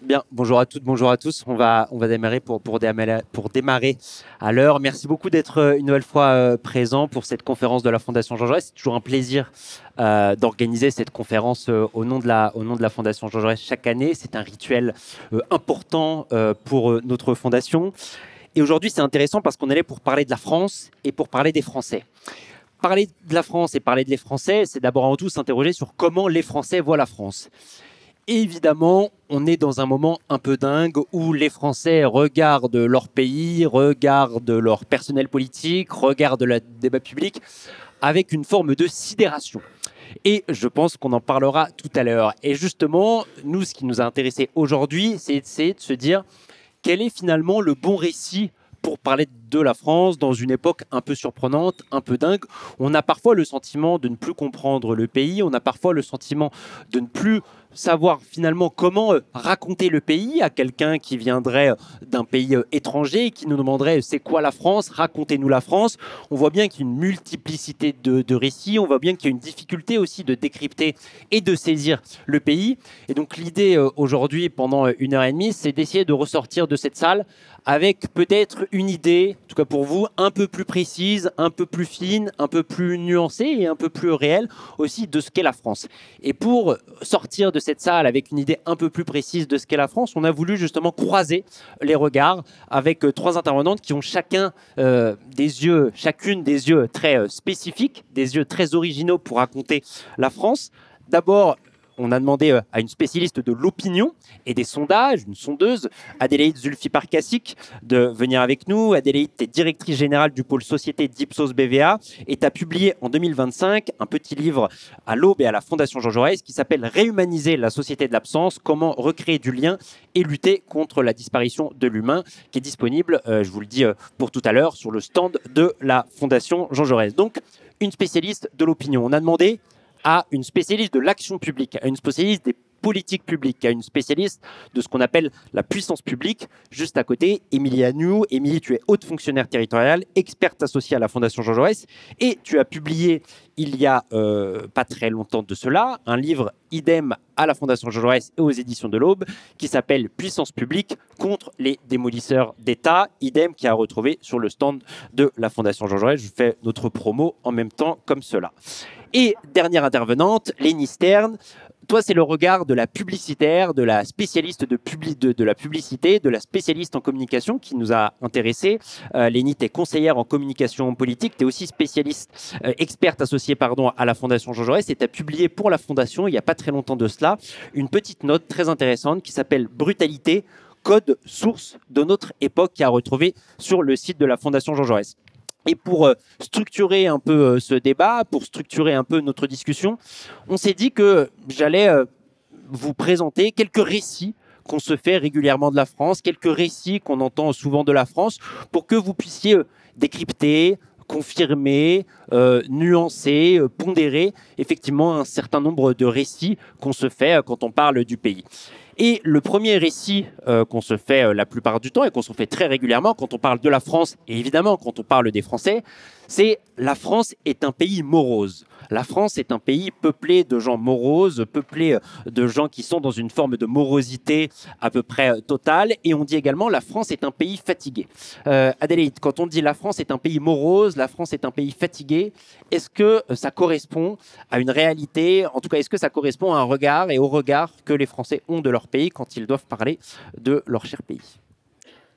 Bien, bonjour à toutes, bonjour à tous. On va démarrer pour démarrer à l'heure. Merci beaucoup d'être une nouvelle fois présent pour cette conférence de la Fondation Jean Jaurès. C'est toujours un plaisir d'organiser cette conférence au nom de la Fondation Jean Jaurès chaque année. C'est un rituel important pour notre fondation. Et aujourd'hui, c'est intéressant parce qu'on est là pour parler de la France et pour parler des Français. Parler de la France et parler des Français, c'est d'abord avant tout s'interroger sur comment les Français voient la France. Évidemment, on est dans un moment un peu dingue où les Français regardent leur pays, regardent leur personnel politique, regardent le débat public avec une forme de sidération. Et je pense qu'on en parlera tout à l'heure. Et justement, nous, ce qui nous a intéressé aujourd'hui, c'est de se dire quel est finalement le bon récit pour parler de la France dans une époque un peu surprenante, un peu dingue. On a parfois le sentiment de ne plus comprendre le pays, on a parfois le sentiment de ne plus savoir finalement comment raconter le pays à quelqu'un qui viendrait d'un pays étranger et qui nous demanderait c'est quoi la France, racontez-nous la France. On voit bien qu'il y a une multiplicité de récits, on voit bien qu'il y a une difficulté aussi de décrypter et de saisir le pays. Et donc l'idée aujourd'hui, pendant 1 heure et demie, c'est d'essayer de ressortir de cette salle avec peut-être une idée, en tout cas pour vous, un peu plus précise, un peu plus fine, un peu plus nuancée et un peu plus réelle aussi de ce qu'est la France. Et pour sortir de cette salle avec une idée un peu plus précise de ce qu'est la France, on a voulu justement croiser les regards avec trois intervenantes qui ont chacune des yeux très spécifiques, des yeux très originaux pour raconter la France. D'abord, on a demandé à une spécialiste de l'opinion et des sondages, une sondeuse, Adélaïde Zulfiqar-Kassik, de venir avec nous. Adélaïde, tu es directrice générale du pôle société d'Ipsos BVA et tu as publié en 2025 un petit livre à l'Aube et à la Fondation Jean Jaurès qui s'appelle Réhumaniser la société de l'absence, comment recréer du lien et lutter contre la disparition de l'humain, qui est disponible, je vous le dis pour tout à l'heure, sur le stand de la Fondation Jean Jaurès. Donc, une spécialiste de l'opinion. On a demandé à une spécialiste de l'action publique, à une spécialiste des politiques publiques, à une spécialiste de ce qu'on appelle la puissance publique. Juste à côté, Émilie Agnew. Émilie, tu es haute fonctionnaire territoriale, experte associée à la Fondation Jean Jaurès, et tu as publié, il y a pas très longtemps de cela, un livre idem à la Fondation Jean Jaurès et aux éditions de l'Aube, qui s'appelle Puissance publique contre les démolisseurs d'État, idem qui a retrouvé sur le stand de la Fondation Jean Jaurès. Je fais notre promo en même temps comme cela. Et dernière intervenante, Lénie Stern. Toi, c'est le regard de la publicitaire, de la spécialiste de la publicité, de la spécialiste en communication qui nous a intéressés. Lénie, tu es conseillère en communication politique, tu es aussi spécialiste, experte associée à la Fondation Jean Jaurès et tu as publié pour la Fondation, il n'y a pas très longtemps de cela, une petite note très intéressante qui s'appelle Brutalité, code source de notre époque, qui a retrouvé sur le site de la Fondation Jean Jaurès. Et pour structurer un peu ce débat, pour structurer un peu notre discussion, on s'est dit que j'allais vous présenter quelques récits qu'on se fait régulièrement de la France, quelques récits qu'on entend souvent de la France, pour que vous puissiez décrypter, confirmer, nuancer, pondérer effectivement un certain nombre de récits qu'on se fait quand on parle du pays. Et le premier récit qu'on se fait la plupart du temps et qu'on se fait très régulièrement quand on parle de la France, et évidemment quand on parle des Français, c'est la France est un pays morose. La France est un pays peuplé de gens moroses, peuplé de gens qui sont dans une forme de morosité à peu près totale. Et on dit également la France est un pays fatigué. Adélaïde, quand on dit la France est un pays morose, la France est un pays fatigué, est-ce que ça correspond à une réalité? En tout cas, est-ce que ça correspond à un regard et au regard que les Français ont de leur pays quand ils doivent parler de leur cher pays?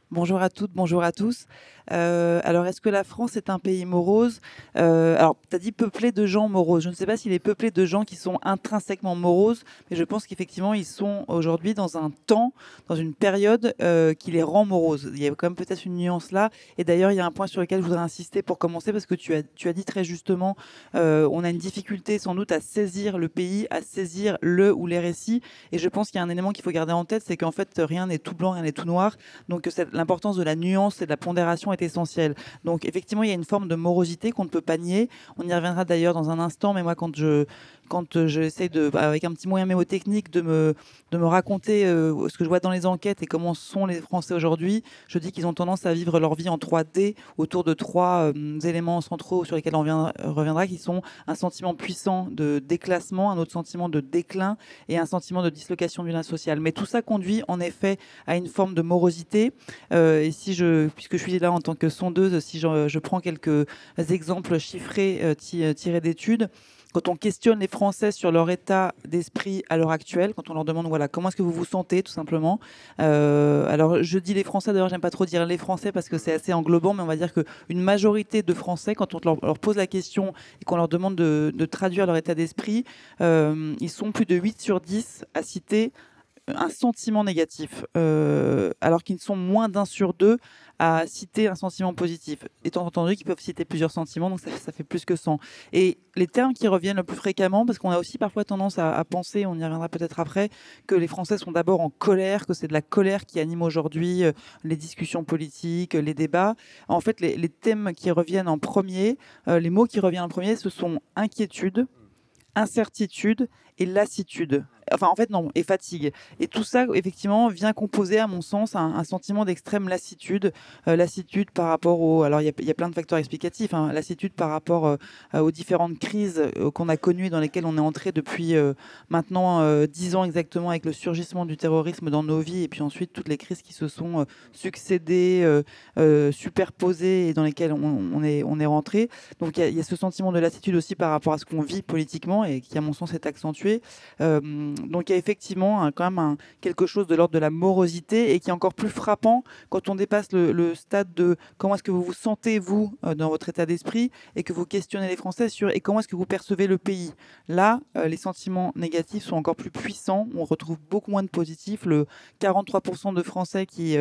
Bonjour à toutes, bonjour à tous. Alors, est-ce que la France est un pays morose? Alors, tu as dit peuplé de gens moroses. Je ne sais pas s'il est peuplé de gens qui sont intrinsèquement moroses, mais je pense qu'effectivement, ils sont aujourd'hui dans un temps, dans une période qui les rend moroses. Il y a quand même peut-être une nuance là. Et d'ailleurs, il y a un point sur lequel je voudrais insister pour commencer, parce que tu as dit très justement, on a une difficulté sans doute à saisir le pays, à saisir le ou les récits. Et je pense qu'il y a un élément qu'il faut garder en tête, c'est qu'en fait, rien n'est tout blanc, rien n'est tout noir. Donc, l'importance de la nuance et de la pondération est essentielle. Donc effectivement, il y a une forme de morosité qu'on ne peut pas nier. On y reviendra d'ailleurs dans un instant, mais moi, quand quand j'essaie avec un petit moyen mémotechnique de me raconter ce que je vois dans les enquêtes et comment sont les Français aujourd'hui, je dis qu'ils ont tendance à vivre leur vie en 3D autour de trois éléments centraux sur lesquels on reviendra, qui sont un sentiment puissant de déclassement, un autre sentiment de déclin et un sentiment de dislocation du lien social. Mais tout ça conduit en effet à une forme de morosité. Et puisque je suis là en tant que sondeuse, si je prends quelques exemples chiffrés tirés d'études, quand on questionne les Français sur leur état d'esprit à l'heure actuelle, quand on leur demande voilà, comment est-ce que vous vous sentez, tout simplement. Alors, je dis les Français, d'ailleurs, j'aime pas trop dire les Français parce que c'est assez englobant, mais on va dire qu'une majorité de Français, quand on leur pose la question et qu'on leur demande de traduire leur état d'esprit, ils sont plus de 8 sur 10 à citer un sentiment négatif, alors qu'ils sont moins d'un sur deux à citer un sentiment positif, étant entendu qu'ils peuvent citer plusieurs sentiments, donc ça fait plus que 100. Et les termes qui reviennent le plus fréquemment, parce qu'on a aussi parfois tendance à penser, on y reviendra peut-être après, que les Français sont d'abord en colère, que c'est de la colère qui anime aujourd'hui les discussions politiques, les débats. En fait, les thèmes qui reviennent en premier, les mots qui reviennent en premier, ce sont inquiétude, incertitude et lassitude. Enfin, en fait, non, et fatigue. Et tout ça, effectivement, vient composer, à mon sens, un sentiment d'extrême lassitude. Lassitude par rapport au... Alors, il y a plein de facteurs explicatifs. Hein. Lassitude par rapport aux différentes crises qu'on a connues, dans lesquelles on est entré depuis maintenant 10 ans exactement, avec le surgissement du terrorisme dans nos vies, et puis ensuite toutes les crises qui se sont succédées, superposées, et dans lesquelles on est rentré. Donc, il y a ce sentiment de lassitude aussi par rapport à ce qu'on vit politiquement, et qui, à mon sens, est accentué. Donc il y a effectivement quand même quelque chose de l'ordre de la morosité, et qui est encore plus frappant quand on dépasse le stade de comment est-ce que vous vous sentez, vous, dans votre état d'esprit, et que vous questionnez les Français sur et comment est-ce que vous percevez le pays. Là, les sentiments négatifs sont encore plus puissants. On retrouve beaucoup moins de positifs. Le 43% de Français qui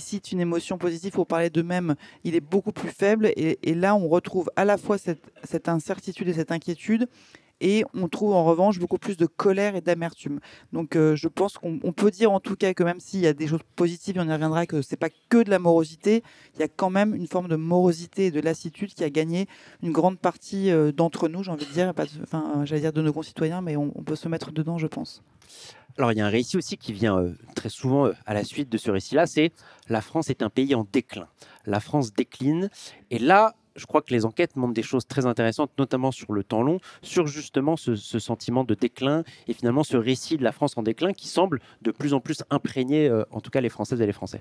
citent une émotion positive pour parler d'eux-mêmes, il est beaucoup plus faible. Et là, on retrouve à la fois cette incertitude et cette inquiétude, et on trouve en revanche beaucoup plus de colère et d'amertume. Donc je pense qu'on peut dire en tout cas que même s'il y a des choses positives, on y reviendra, que c'est pas que de la morosité, il y a quand même une forme de morosité et de lassitude qui a gagné une grande partie d'entre nous, j'ai envie de dire, j'allais dire de nos concitoyens, mais on peut se mettre dedans, je pense. Alors, il y a un récit aussi qui vient très souvent à la suite de ce récit-là, c'est « La France est un pays en déclin ». La France décline. Et là, je crois que les enquêtes montrent des choses très intéressantes, notamment sur le temps long, sur justement ce sentiment de déclin et finalement ce récit de la France en déclin qui semble de plus en plus imprégner, en tout cas, les Françaises et les Français.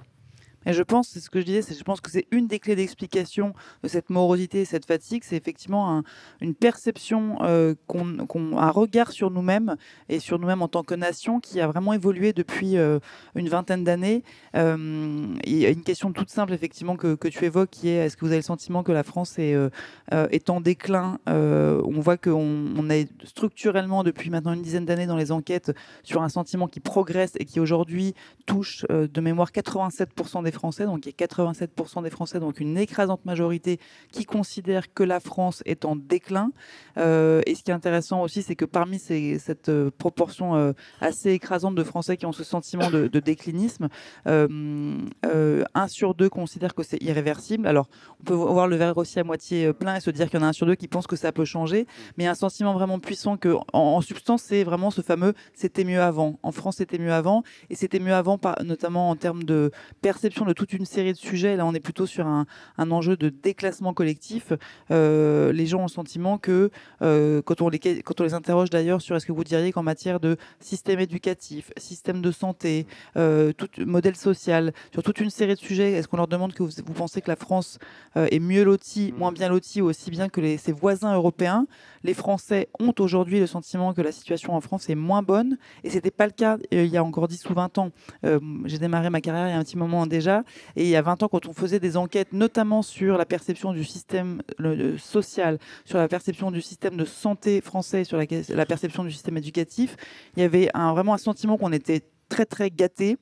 Et je pense, c'est ce que je disais, je pense que c'est une des clés d'explication de cette morosité et cette fatigue, c'est effectivement une perception, un regard sur nous-mêmes et sur nous-mêmes en tant que nation qui a vraiment évolué depuis une vingtaine d'années. Il y a une question toute simple, effectivement, que tu évoques, qui est est-ce que vous avez le sentiment que la France est en déclin? On voit qu'on est structurellement, depuis maintenant une dizaine d'années dans les enquêtes, sur un sentiment qui progresse et qui aujourd'hui touche de mémoire 87% des Français, donc il y a 87% des Français, donc une écrasante majorité qui considère que la France est en déclin. Et ce qui est intéressant aussi, c'est que parmi cette proportion assez écrasante de Français qui ont ce sentiment de déclinisme, 1 sur 2 considère que c'est irréversible. Alors, on peut voir le verre aussi à moitié plein et se dire qu'il y en a 1 sur 2 qui pense que ça peut changer, mais il y a un sentiment vraiment puissant que, en substance, c'est vraiment ce fameux « c'était mieux avant ». En France, c'était mieux avant, et c'était mieux avant, notamment en termes de perception de toute une série de sujets. Là, on est plutôt sur un enjeu de déclassement collectif. Les gens ont le sentiment que, quand on les interroge d'ailleurs sur est-ce que vous diriez qu'en matière de système éducatif, système de santé, tout modèle social, sur toute une série de sujets, est-ce qu'on leur demande que vous pensez que la France est mieux lotie, moins bien lotie, ou aussi bien que ses voisins européens, les Français ont aujourd'hui le sentiment que la situation en France est moins bonne, et c'était pas le cas il y a encore 10 ou 20 ans. J'ai démarré ma carrière il y a un petit moment déjà, et il y a 20 ans, quand on faisait des enquêtes, notamment sur la perception du système social, sur la perception du système de santé français, sur la perception du système éducatif, il y avait vraiment un sentiment qu'on était très très gâté,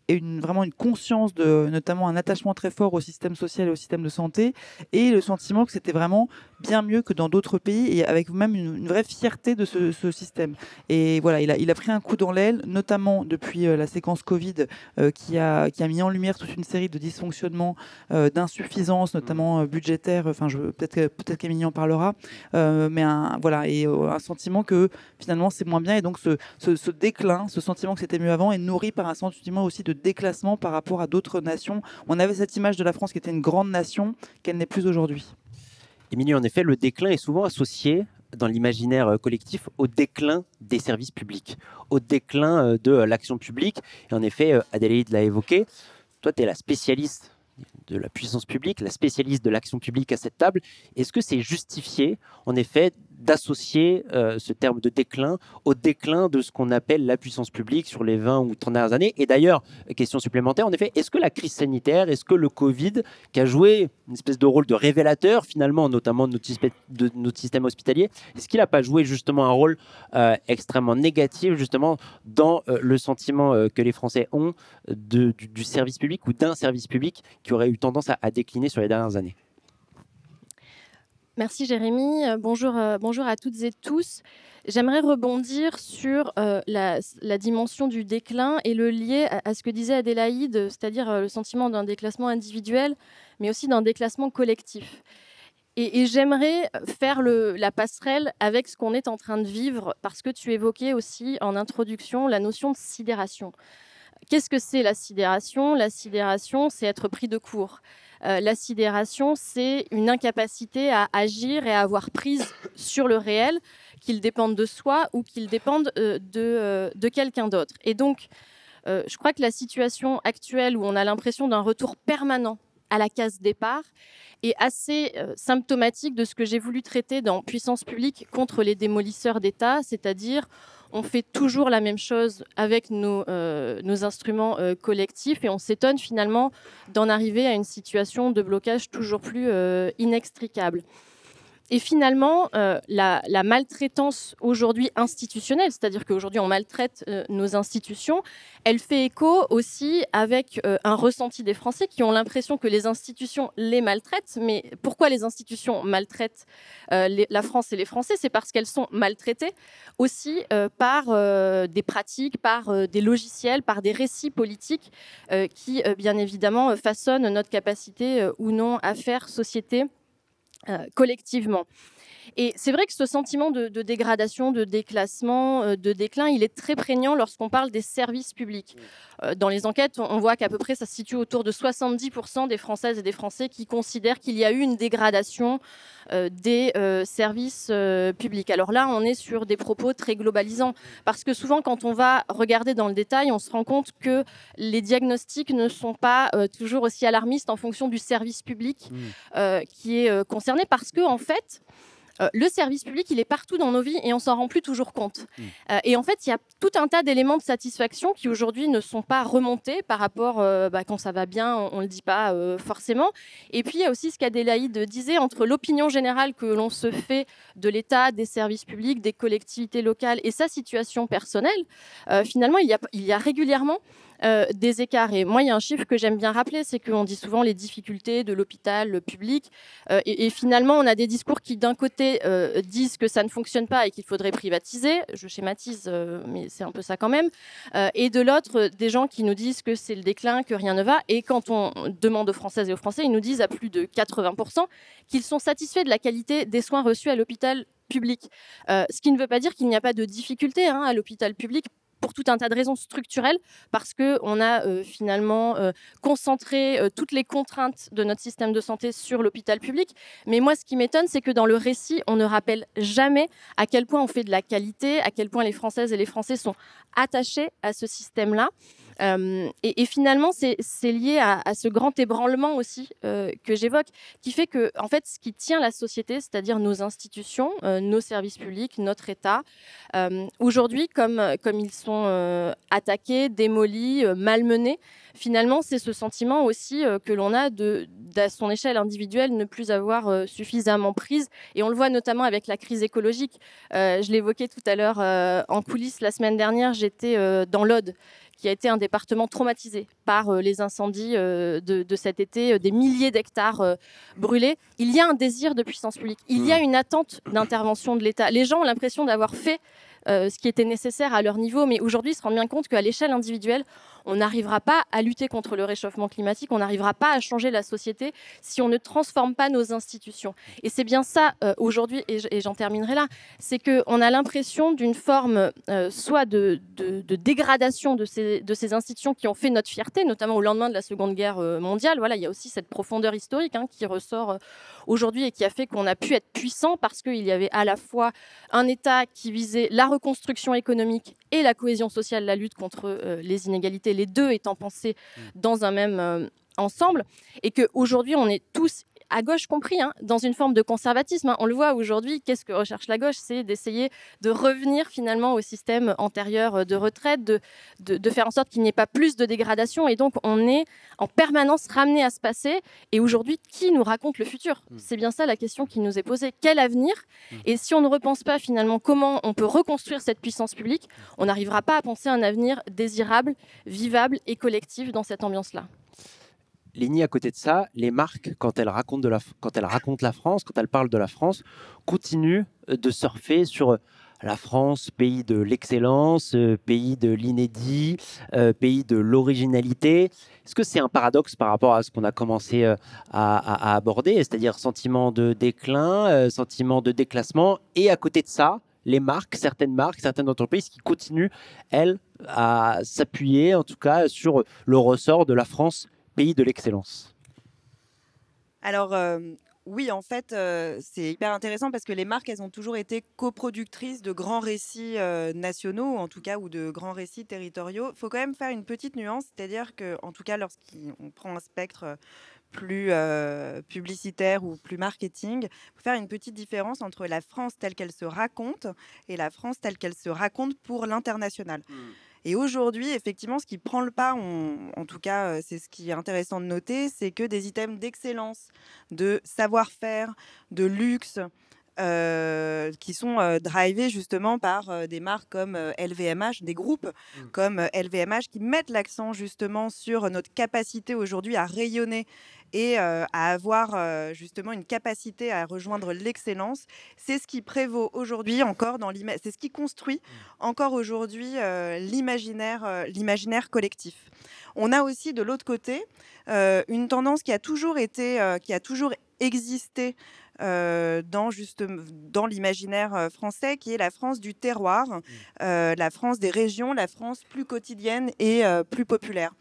et vraiment une conscience notamment un attachement très fort au système social et au système de santé, et le sentiment que c'était vraiment bien mieux que dans d'autres pays et avec même une vraie fierté de ce système. Et voilà, il a pris un coup dans l'aile, notamment depuis la séquence Covid qui a mis en lumière toute une série de dysfonctionnements, d'insuffisances, notamment budgétaires. Enfin, peut-être qu'Émilie en parlera, mais un sentiment que finalement c'est moins bien. Et donc ce déclin, ce sentiment que c'était mieux avant, est nourri par un sentiment aussi de déclassement par rapport à d'autres nations. On avait cette image de la France qui était une grande nation, qu'elle n'est plus aujourd'hui. Émilie, en effet, le déclin est souvent associé dans l'imaginaire collectif au déclin des services publics, au déclin de l'action publique. Et en effet, Adélaïde l'a évoqué, toi, tu es la spécialiste de la puissance publique, la spécialiste de l'action publique à cette table. Est-ce que c'est justifié, en effet, d'associer ce terme de déclin au déclin de ce qu'on appelle la puissance publique sur les 20 ou 30 dernières années? Et d'ailleurs, question supplémentaire, en effet, est-ce que la crise sanitaire, est-ce que le Covid, qui a joué une espèce de rôle de révélateur, finalement, notamment de notre système hospitalier, est-ce qu'il n'a pas joué justement un rôle extrêmement négatif, justement, dans le sentiment que les Français ont du service public ou d'un service public qui aurait eu tendance à décliner sur les dernières années? Merci Jérémy. Bonjour à toutes et tous. J'aimerais rebondir sur la dimension du déclin et le lier à ce que disait Adélaïde, c'est-à-dire le sentiment d'un déclassement individuel, mais aussi d'un déclassement collectif. Et j'aimerais faire la passerelle avec ce qu'on est en train de vivre, parce que tu évoquais aussi en introduction la notion de sidération. Qu'est-ce que c'est la sidération? La sidération, c'est être pris de court. La sidération, c'est une incapacité à agir et à avoir prise sur le réel, qu'il dépende de soi ou qu'il dépende de quelqu'un d'autre. Et donc, je crois que la situation actuelle où on a l'impression d'un retour permanent à la case départ est assez symptomatique de ce que j'ai voulu traiter dans Puissance publique contre les démolisseurs d'État, c'est-à-dire on fait toujours la même chose avec nos instruments collectifs et on s'étonne finalement d'en arriver à une situation de blocage toujours plus inextricable. Et finalement, la maltraitance aujourd'hui institutionnelle, c'est-à-dire qu'aujourd'hui on maltraite nos institutions, elle fait écho aussi avec un ressenti des Français qui ont l'impression que les institutions les maltraitent. Mais pourquoi les institutions maltraitent la France et les Français? C'est parce qu'elles sont maltraitées aussi par des pratiques, par des logiciels, par des récits politiques qui, bien évidemment, façonnent notre capacité ou non à faire société collectivement. Et c'est vrai que ce sentiment de dégradation, de déclassement, de déclin, il est très prégnant lorsqu'on parle des services publics. Dans les enquêtes, on voit qu'à peu près ça se situe autour de 70% des Françaises et des Français qui considèrent qu'il y a eu une dégradation des services publics. Alors là, on est sur des propos très globalisants, parce que souvent, quand on va regarder dans le détail, on se rend compte que les diagnostics ne sont pas toujours aussi alarmistes en fonction du service public qui est concerné, parce que en fait, le service public, il est partout dans nos vies et on s'en rend plus toujours compte. Et en fait, il y a tout un tas d'éléments de satisfaction qui aujourd'hui ne sont pas remontés par rapport, quand ça va bien, on ne le dit pas forcément. Et puis, il y a aussi ce qu'Adélaïde disait, entre l'opinion générale que l'on se fait de l'État, des services publics, des collectivités locales et sa situation personnelle. Finalement, il y a régulièrement des écarts. Et moi, il y a un chiffre que j'aime bien rappeler, c'est qu'on dit souvent les difficultés de l'hôpital public. Et finalement, on a des discours qui, d'un côté, disent que ça ne fonctionne pas et qu'il faudrait privatiser. Je schématise, mais c'est un peu ça quand même. Et de l'autre, des gens qui nous disent que c'est le déclin, que rien ne va. Et quand on demande aux Françaises et aux Français, ils nous disent à plus de 80% qu'ils sont satisfaits de la qualité des soins reçus à l'hôpital public. Ce qui ne veut pas dire qu'il n'y a pas de difficultés à l'hôpital public, pour tout un tas de raisons structurelles, parce qu'on a finalement concentré toutes les contraintes de notre système de santé sur l'hôpital public. Mais moi, ce qui m'étonne, c'est que dans le récit, on ne rappelle jamais à quel point on fait de la qualité, à quel point les Françaises et les Français sont attachés à ce système-là. Et finalement, c'est lié à ce grand ébranlement aussi que j'évoque, qui fait que, en fait, ce qui tient la société, c'est-à-dire nos institutions, nos services publics, notre État, aujourd'hui, comme ils sont attaqués, démolis, malmenés, finalement, c'est ce sentiment aussi que l'on a d'à son échelle individuelle, ne plus avoir suffisamment prise. Et on le voit notamment avec la crise écologique. Je l'évoquais tout à l'heure en coulisses la semaine dernière, j'étais dans l'Aude, qui a été un département traumatisé par les incendies de cet été, des milliers d'hectares brûlés. Il y a un désir de puissance publique, il y a une attente d'intervention de l'État. Les gens ont l'impression d'avoir fait ce qui était nécessaire à leur niveau, mais aujourd'hui, ils se rendent bien compte qu'à l'échelle individuelle, on n'arrivera pas à lutter contre le réchauffement climatique, on n'arrivera pas à changer la société si on ne transforme pas nos institutions. Et c'est bien ça, aujourd'hui, et j'en terminerai là, c'est qu'on a l'impression d'une forme soit de dégradation de ces institutions qui ont fait notre fierté, notamment au lendemain de la Seconde Guerre mondiale. Voilà, il y a aussi cette profondeur historique qui ressort aujourd'hui et qui a fait qu'on a pu être puissant parce qu'il y avait à la fois un État qui visait la reconstruction économique et la cohésion sociale, la lutte contre les inégalités, les deux étant pensés dans un même ensemble, et qu'aujourd'hui on est tous, à gauche compris, dans une forme de conservatisme. On le voit aujourd'hui, qu'est-ce que recherche la gauche? C'est d'essayer de revenir finalement au système antérieur de retraite, de faire en sorte qu'il n'y ait pas plus de dégradation, et donc on est en permanence ramené à se passer. Et aujourd'hui, qui nous raconte le futur? C'est bien ça la question qui nous est posée. Quel avenir? Et si on ne repense pas finalement comment on peut reconstruire cette puissance publique, on n'arrivera pas à penser un avenir désirable, vivable et collectif dans cette ambiance-là. Lénie, à côté de ça, les marques, quand elles racontent la France, quand elles parlent de la France, continuent de surfer sur la France, pays de l'excellence, pays de l'inédit, pays de l'originalité. Est-ce que c'est un paradoxe par rapport à ce qu'on a commencé à aborder, c'est-à-dire sentiment de déclin, sentiment de déclassement, et à côté de ça, les marques, certaines entreprises qui continuent, elles, à s'appuyer en tout cas sur le ressort de la France, pays de l'excellence? Alors, oui, en fait, c'est hyper intéressant parce que les marques, elles ont toujours été coproductrices de grands récits nationaux, en tout cas, ou de grands récits territoriaux. Il faut quand même faire une petite nuance, c'est-à-dire qu'en tout cas, lorsqu'on prend un spectre plus publicitaire ou plus marketing, il faut faire une petite différence entre la France telle qu'elle se raconte et la France telle qu'elle se raconte pour l'international. Et aujourd'hui, effectivement, ce qui prend le pas, en tout cas, c'est ce qui est intéressant de noter, c'est que des items d'excellence, de savoir-faire, de luxe, qui sont drivés justement par des marques comme LVMH, des groupes comme LVMH qui mettent l'accent justement sur notre capacité aujourd'hui à rayonner et à avoir justement une capacité à rejoindre l'excellence. C'est ce qui prévaut aujourd'hui encore c'est ce qui construit encore aujourd'hui l'imaginaire collectif. On a aussi de l'autre côté une tendance qui a toujours existé dans l'imaginaire français, qui est la France du terroir, la France des régions, la France plus quotidienne et plus populaire.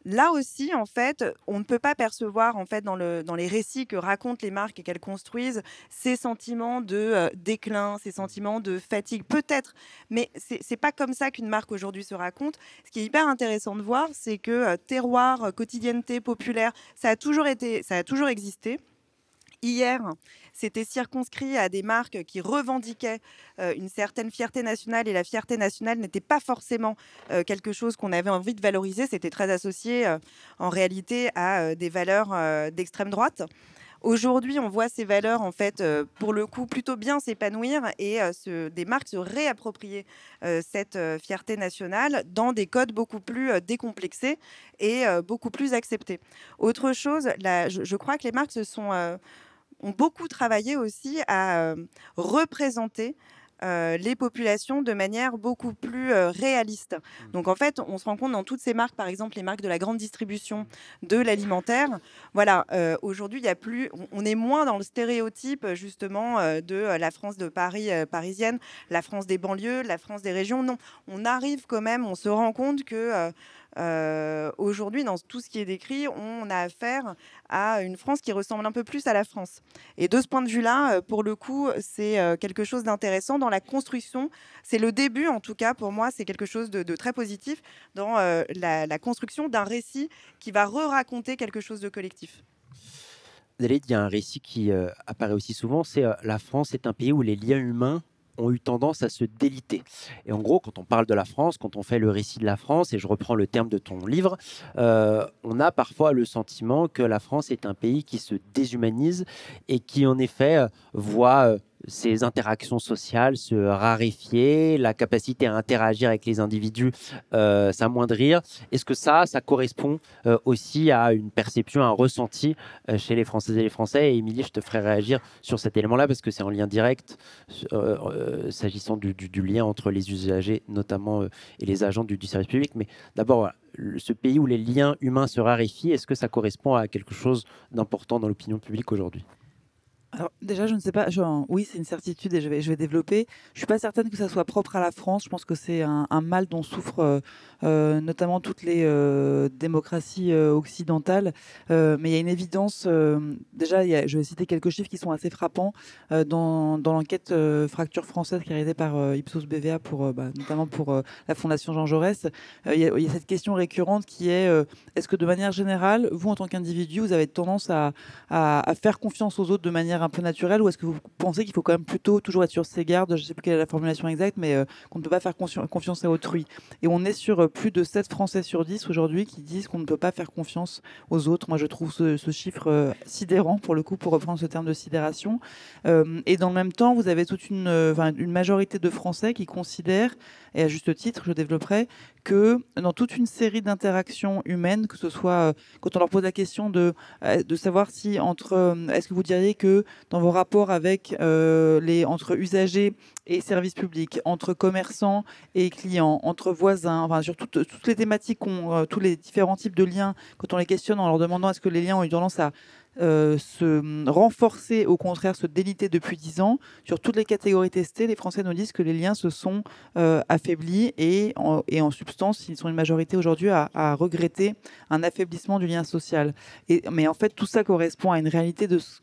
Là aussi, en fait, on ne peut pas percevoir, en fait, dans les récits que racontent les marques et qu'elles construisent, ces sentiments de déclin, ces sentiments de fatigue, peut-être, mais c'est pas comme ça qu'une marque aujourd'hui se raconte. Ce qui est hyper intéressant de voir, c'est que terroir, quotidienneté, populaire, ça a toujours existé. Hier, c'était circonscrit à des marques qui revendiquaient une certaine fierté nationale, et la fierté nationale n'était pas forcément quelque chose qu'on avait envie de valoriser. C'était très associé en réalité à des valeurs d'extrême droite. Aujourd'hui, on voit ces valeurs, en fait, pour le coup, plutôt bien s'épanouir et des marques se réapproprier cette fierté nationale dans des codes beaucoup plus décomplexés et beaucoup plus acceptés. Autre chose, je crois que les marques ont beaucoup travaillé aussi à représenter les populations de manière beaucoup plus réaliste. Donc en fait, on se rend compte dans toutes ces marques, par exemple les marques de la grande distribution, de l'alimentaire, voilà, aujourd'hui on est moins dans le stéréotype justement de la France de Paris parisienne, la France des banlieues, la France des régions. Non, on arrive quand même, on se rend compte que aujourd'hui, dans tout ce qui est décrit, on a affaire à une France qui ressemble un peu plus à la France. Et de ce point de vue-là, pour le coup, c'est quelque chose d'intéressant dans la construction. C'est le début, en tout cas, pour moi, c'est quelque chose de très positif dans la construction d'un récit qui va re-raconter quelque chose de collectif. Il y a un récit qui apparaît aussi souvent, c'est la France est un pays où les liens humains ont eu tendance à se déliter. Et en gros, quand on parle de la France, quand on fait le récit de la France, et je reprends le terme de ton livre, on a parfois le sentiment que la France est un pays qui se déshumanise et qui, en effet, voit ces interactions sociales se raréfier, la capacité à interagir avec les individus s'amoindrir. Est-ce que ça correspond aussi à une perception, un ressenti chez les Françaises et les Français? Et Émilie, je te ferai réagir sur cet élément-là parce que c'est en lien direct s'agissant du lien entre les usagers notamment et les agents du service public. Mais d'abord, voilà, ce pays où les liens humains se raréfient, est-ce que ça correspond à quelque chose d'important dans l'opinion publique aujourd'hui? Alors, déjà, je ne sais pas. Oui, c'est une certitude et je vais développer. Je suis pas certaine que ça soit propre à la France. Je pense que c'est un mal dont souffrent notamment toutes les démocraties occidentales. Mais il y a une évidence. Déjà, je vais citer quelques chiffres qui sont assez frappants dans l'enquête Fracture française qui est réalisée par Ipsos BVA notamment pour la Fondation Jean Jaurès. Il y a cette question récurrente qui est est-ce que de manière générale, vous en tant qu'individu, vous avez tendance à faire confiance aux autres de manière un peu naturelle, ou est-ce que vous pensez qu'il faut quand même plutôt toujours être sur ses gardes, je ne sais plus quelle est la formulation exacte, mais qu'on ne peut pas faire confiance à autrui? Et on est sur plus de 7 Français sur 10 aujourd'hui qui disent qu'on ne peut pas faire confiance aux autres. Moi, je trouve ce chiffre sidérant, pour le coup, pour reprendre ce terme de sidération. Et dans le même temps, vous avez toute une majorité de Français qui considèrent, et à juste titre, je développerai, que dans toute une série d'interactions humaines, que ce soit quand on leur pose la question de savoir si est-ce que vous diriez que dans vos rapports avec entre usagers et services publics, entre commerçants et clients, entre voisins, enfin sur toutes les thématiques, tous les différents types de liens, quand on les questionne en leur demandant est-ce que les liens ont eu tendance à se renforcer, au contraire se déliter depuis 10 ans, sur toutes les catégories testées, les Français nous disent que les liens se sont affaiblis et en substance, ils sont une majorité aujourd'hui à regretter un affaiblissement du lien social. Mais en fait, tout ça correspond à une réalité de ce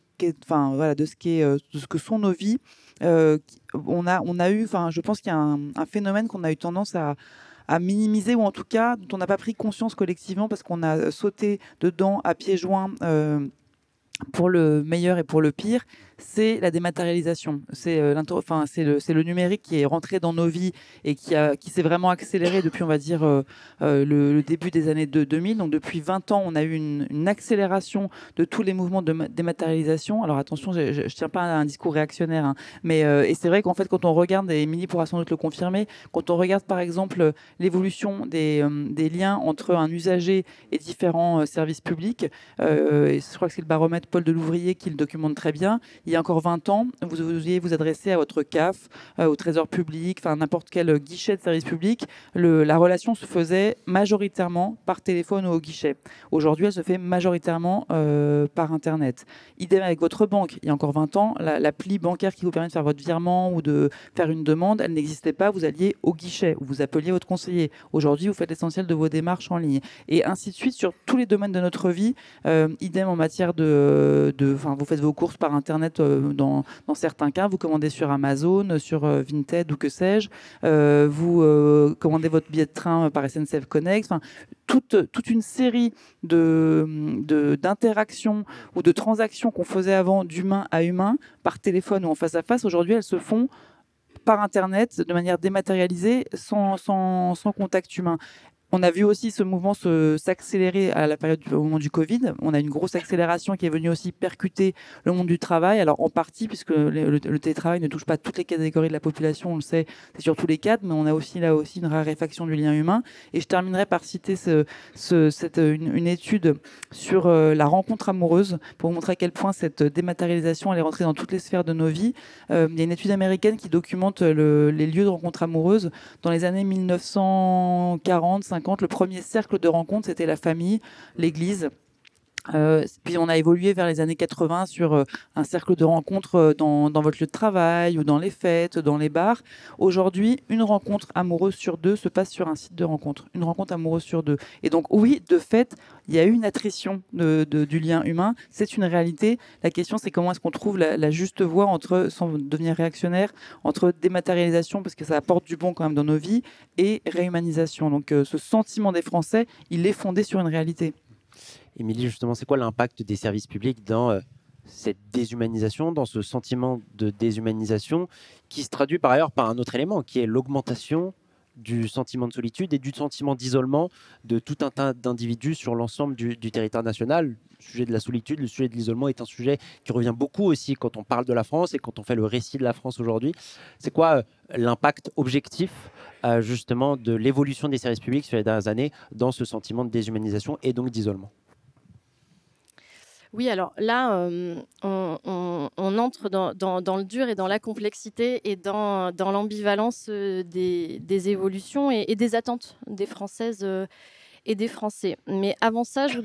que sont nos vies. On a eu, je pense qu'il y a un phénomène qu'on a eu tendance à minimiser, ou en tout cas dont on n'a pas pris conscience collectivement parce qu'on a sauté dedans à pieds joints pour le meilleur et pour le pire, c'est la dématérialisation. C'est le numérique qui est rentré dans nos vies et qui s'est vraiment accéléré depuis, on va dire, le début des années 2000. Donc depuis 20 ans, on a eu une accélération de tous les mouvements de dématérialisation. Alors attention, je ne tiens pas à un discours réactionnaire, hein, mais et c'est vrai qu'en fait, quand on regarde, et Émilie pourra sans doute le confirmer, quand on regarde par exemple l'évolution des liens entre un usager et différents services publics, et je crois que c'est le baromètre Paul Delouvrier qui le documente très bien. Il y a encore 20 ans, vous deviez vous adresser à votre CAF, au Trésor public, enfin n'importe quel guichet de service public. La relation se faisait majoritairement par téléphone ou au guichet. Aujourd'hui, elle se fait majoritairement par Internet. Idem avec votre banque. Il y a encore 20 ans, l'appli bancaire qui vous permet de faire votre virement ou de faire une demande, elle n'existait pas. Vous alliez au guichet ou vous appeliez votre conseiller. Aujourd'hui, vous faites l'essentiel de vos démarches en ligne. Et ainsi de suite sur tous les domaines de notre vie. Idem en matière vous faites vos courses par Internet dans certains cas, vous commandez sur Amazon, sur Vinted ou que sais-je, vous commandez votre billet de train par SNCF Connect, toute une série d'interactions ou de transactions qu'on faisait avant d'humain à humain, par téléphone ou en face à face, aujourd'hui elles se font par Internet, de manière dématérialisée, sans contact humain. On a vu aussi ce mouvement s'accélérer à la période au moment du Covid. On a une grosse accélération qui est venue aussi percuter le monde du travail. Alors en partie, puisque le télétravail ne touche pas toutes les catégories de la population, on le sait, c'est sur tous les cadres, mais on a aussi là aussi une raréfaction du lien humain. Et je terminerai par citer une étude sur la rencontre amoureuse pour vous montrer à quel point cette dématérialisation elle est rentrée dans toutes les sphères de nos vies. Il y a une étude américaine qui documente les lieux de rencontre amoureuse dans les années 1940, 50. Le premier cercle de rencontre, c'était la famille, l'église. Puis on a évolué vers les années 80 sur un cercle de rencontres dans votre lieu de travail ou dans les fêtes, dans les bars. Aujourd'hui, une rencontre amoureuse sur 2 se passe sur un site de rencontre. Une rencontre amoureuse sur 2. Et donc oui, de fait, il y a eu une attrition du lien humain. C'est une réalité. La question, c'est comment est-ce qu'on trouve la juste voie entre, sans devenir réactionnaire, entre dématérialisation, parce que ça apporte du bon quand même dans nos vies, et réhumanisation. Donc ce sentiment des Français, il est fondé sur une réalité. Émilie, justement, c'est quoi l'impact des services publics dans cette déshumanisation, dans ce sentiment de déshumanisation qui se traduit par ailleurs par un autre élément qui est l'augmentation du sentiment de solitude et du sentiment d'isolement de tout un tas d'individus sur l'ensemble du territoire national. Le sujet de la solitude, le sujet de l'isolement est un sujet qui revient beaucoup aussi quand on parle de la France et quand on fait le récit de la France aujourd'hui. C'est quoi l'impact objectif justement de l'évolution des services publics sur les dernières années dans ce sentiment de déshumanisation et donc d'isolement? Oui, alors là, on entre dans le dur et dans la complexité et dans l'ambivalence des évolutions et des attentes des Françaises et des Français. Mais avant ça, je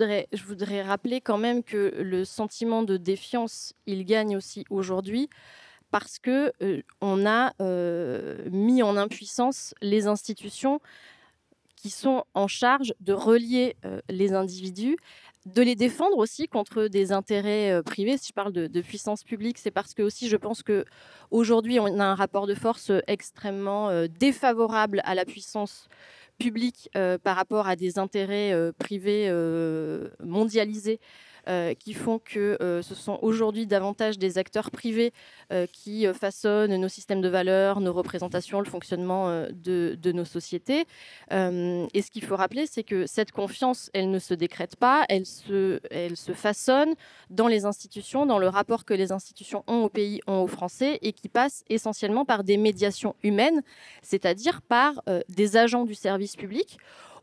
voudrais rappeler quand même que le sentiment de défiance, il gagne aussi aujourd'hui parce que on a mis en impuissance les institutions qui sont en charge de relier les individus, de les défendre aussi contre des intérêts privés. Si je parle de puissance publique, c'est parce que aussi je pense qu'aujourd'hui, on a un rapport de force extrêmement défavorable à la puissance publique par rapport à des intérêts privés mondialisés qui font que ce sont aujourd'hui davantage des acteurs privés qui façonnent nos systèmes de valeurs, nos représentations, le fonctionnement de nos sociétés. Et ce qu'il faut rappeler, c'est que cette confiance, elle ne se décrète pas, elle se façonne dans les institutions, dans le rapport que les institutions ont au pays, ont aux Français, et qui passe essentiellement par des médiations humaines, c'est-à-dire par des agents du service public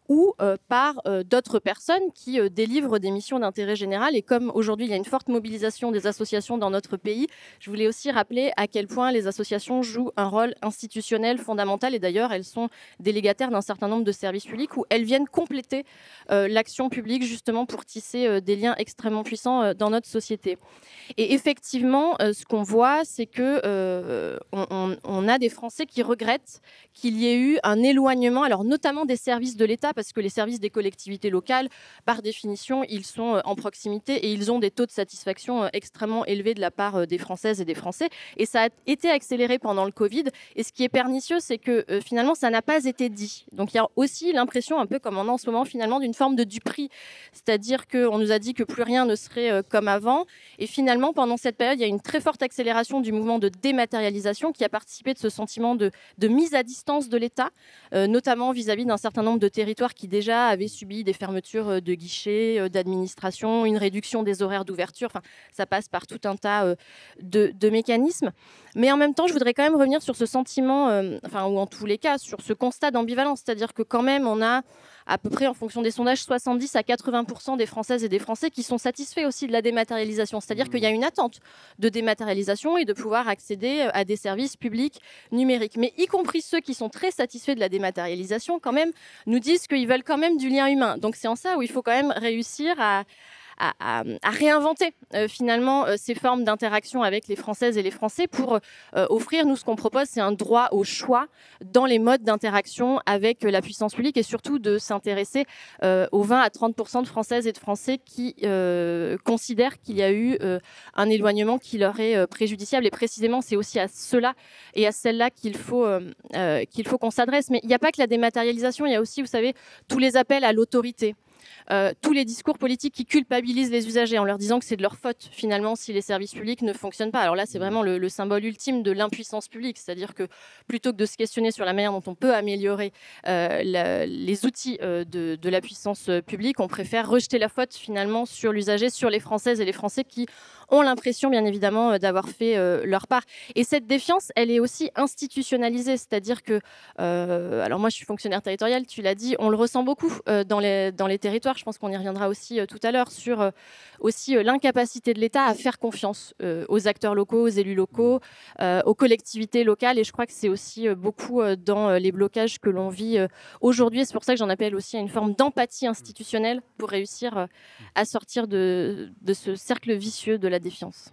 ou par d'autres personnes qui délivrent des missions d'intérêt général. Et comme aujourd'hui, il y a une forte mobilisation des associations dans notre pays, je voulais aussi rappeler à quel point les associations jouent un rôle institutionnel fondamental. Et d'ailleurs, elles sont délégataires d'un certain nombre de services publics où elles viennent compléter l'action publique justement pour tisser des liens extrêmement puissants dans notre société. Et effectivement, ce qu'on voit, c'est que on a des Français qui regrettent qu'il y ait eu un éloignement, alors notamment des services de l'État, parce que les services des collectivités locales, par définition, ils sont en proximité et ils ont des taux de satisfaction extrêmement élevés de la part des Françaises et des Français. Et ça a été accéléré pendant le Covid. Et ce qui est pernicieux, c'est que finalement, ça n'a pas été dit. Donc il y a aussi l'impression, un peu comme on a en ce moment, finalement, d'une forme de duperie. C'est-à-dire qu'on nous a dit que plus rien ne serait comme avant. Et finalement, pendant cette période, il y a une très forte accélération du mouvement de dématérialisation qui a participé de ce sentiment de mise à distance de l'État, notamment vis-à-vis d'un certain nombre de territoires qui déjà avaient subi des fermetures de guichets, d'administration, une réduction des horaires d'ouverture. Enfin, ça passe par tout un tas de mécanismes. Mais en même temps, je voudrais quand même revenir sur ce sentiment, ou en tous les cas, sur ce constat d'ambivalence. C'est-à-dire que quand même, on a à peu près, en fonction des sondages, 70 à 80% des Françaises et des Français qui sont satisfaits aussi de la dématérialisation. C'est-à-dire qu'il y a une attente de dématérialisation et de pouvoir accéder à des services publics numériques. Mais y compris ceux qui sont très satisfaits de la dématérialisation, quand même, nous disent qu'ils veulent quand même du lien humain. Donc c'est en ça où il faut quand même réussir à réinventer finalement ces formes d'interaction avec les Françaises et les Français pour offrir, nous ce qu'on propose, c'est un droit au choix dans les modes d'interaction avec la puissance publique et surtout de s'intéresser aux 20 à 30% de Françaises et de Français qui considèrent qu'il y a eu un éloignement qui leur est préjudiciable. Et précisément, c'est aussi à ceux-là et à celles-là qu'il faut qu'on s'adresse. Mais il n'y a pas que la dématérialisation, il y a aussi, vous savez, tous les appels à l'autorité. Tous les discours politiques qui culpabilisent les usagers en leur disant que c'est de leur faute finalement si les services publics ne fonctionnent pas. Alors là, c'est vraiment le symbole ultime de l'impuissance publique, c'est-à-dire que plutôt que de se questionner sur la manière dont on peut améliorer les outils de la puissance publique, on préfère rejeter la faute finalement sur l'usager, sur les Françaises et les Français qui ont l'impression bien évidemment d'avoir fait leur part. Et cette défiance, elle est aussi institutionnalisée, c'est-à-dire que, alors moi je suis fonctionnaire territorial, tu l'as dit, on le ressent beaucoup dans les territoires, je pense qu'on y reviendra aussi tout à l'heure, sur aussi l'incapacité de l'État à faire confiance aux acteurs locaux, aux élus locaux, aux collectivités locales, et je crois que c'est aussi beaucoup dans les blocages que l'on vit aujourd'hui, et c'est pour ça que j'en appelle aussi à une forme d'empathie institutionnelle pour réussir à sortir de ce cercle vicieux de la défiance.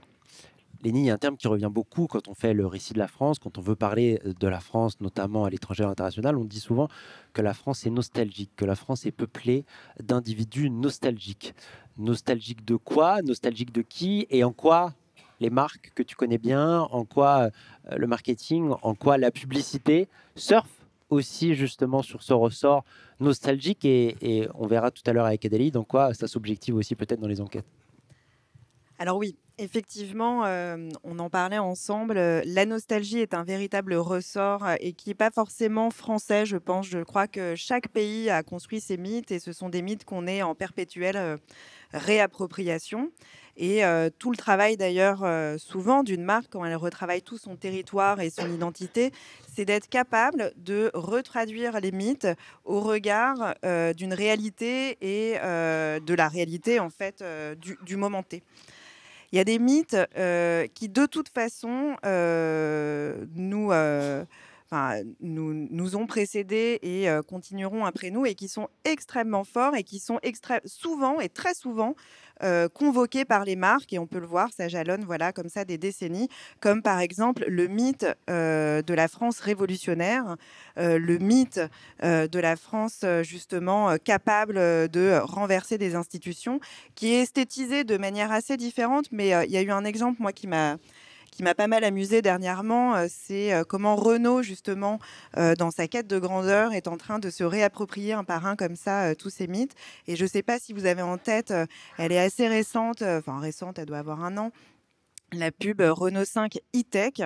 Lénie, il y a un terme qui revient beaucoup quand on fait le récit de la France, quand on veut parler de la France, notamment à l'étranger et à l'international. On dit souvent que la France est nostalgique, que la France est peuplée d'individus nostalgiques. Nostalgiques de quoi? Nostalgiques de qui? Et en quoi les marques que tu connais bien, en quoi le marketing, en quoi la publicité surfent aussi justement sur ce ressort nostalgique, et on verra tout à l'heure avec Adélie dans quoi ça s'objective aussi peut-être dans les enquêtes. Alors oui, effectivement, on en parlait ensemble. La nostalgie est un véritable ressort et qui n'est pas forcément français, je pense. Je crois que chaque pays a construit ses mythes et ce sont des mythes qu'on est en perpétuelle réappropriation. Et tout le travail d'ailleurs souvent d'une marque quand elle retravaille tout son territoire et son identité, c'est d'être capable de retraduire les mythes au regard d'une réalité et de la réalité en fait du moment T. Il y a des mythes qui, de toute façon, nous ont précédés et continueront après nous et qui sont extrêmement forts et qui sont souvent et très souvent convoqués par les marques. Et on peut le voir, ça jalonne voilà, comme ça des décennies, comme par exemple le mythe de la France révolutionnaire, le mythe de la France justement capable de renverser des institutions, qui est esthétisé de manière assez différente. Mais il y a eu un exemple, moi, qui m'a pas mal amusé dernièrement, c'est comment Renault, justement, dans sa quête de grandeur, est en train de se réapproprier un par un comme ça tous ces mythes. Et je ne sais pas si vous avez en tête, elle est assez récente, récente, elle doit avoir 1 an, la pub Renault 5 e-tech,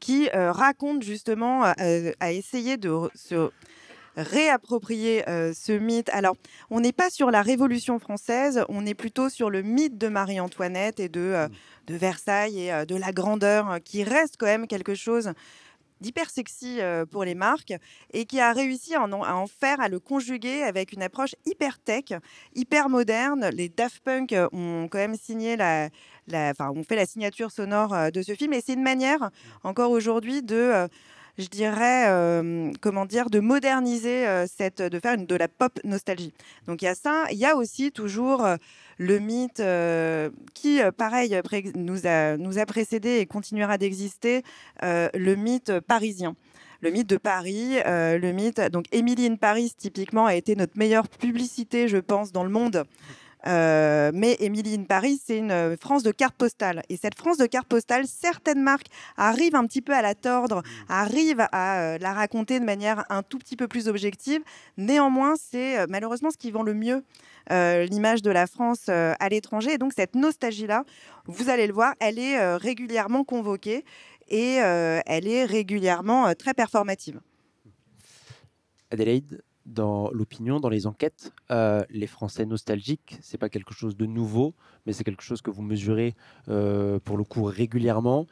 qui raconte justement à essayer de se réapproprier ce mythe. Alors, on n'est pas sur la Révolution française, on est plutôt sur le mythe de Marie-Antoinette et de Versailles et de la grandeur, qui reste quand même quelque chose d'hyper sexy pour les marques et qui a réussi à en faire, à le conjuguer avec une approche hyper tech, hyper moderne. Les Daft Punk ont quand même signé ont fait la signature sonore de ce film, et c'est une manière encore aujourd'hui de je dirais, de moderniser de faire de la pop nostalgie. Donc il y a ça, il y a aussi toujours le mythe qui, pareil, nous a précédé et continuera d'exister, le mythe parisien. Le mythe de Paris, le mythe. Donc, Emily in Paris, typiquement, a été notre meilleure publicité, je pense, dans le monde. Mais Emily in Paris, c'est une France de carte postale. Et cette France de carte postale, certaines marques arrivent un petit peu à la tordre, arrivent à la raconter de manière un tout petit peu plus objective. Néanmoins, c'est malheureusement ce qui vend le mieux l'image de la France à l'étranger. Et donc, cette nostalgie-là, vous allez le voir, elle est régulièrement convoquée et elle est régulièrement très performative. Adélaïde, dans l'opinion, dans les enquêtes, les Français nostalgiques, c'est pas quelque chose de nouveau, mais c'est quelque chose que vous mesurez pour le coup régulièrement.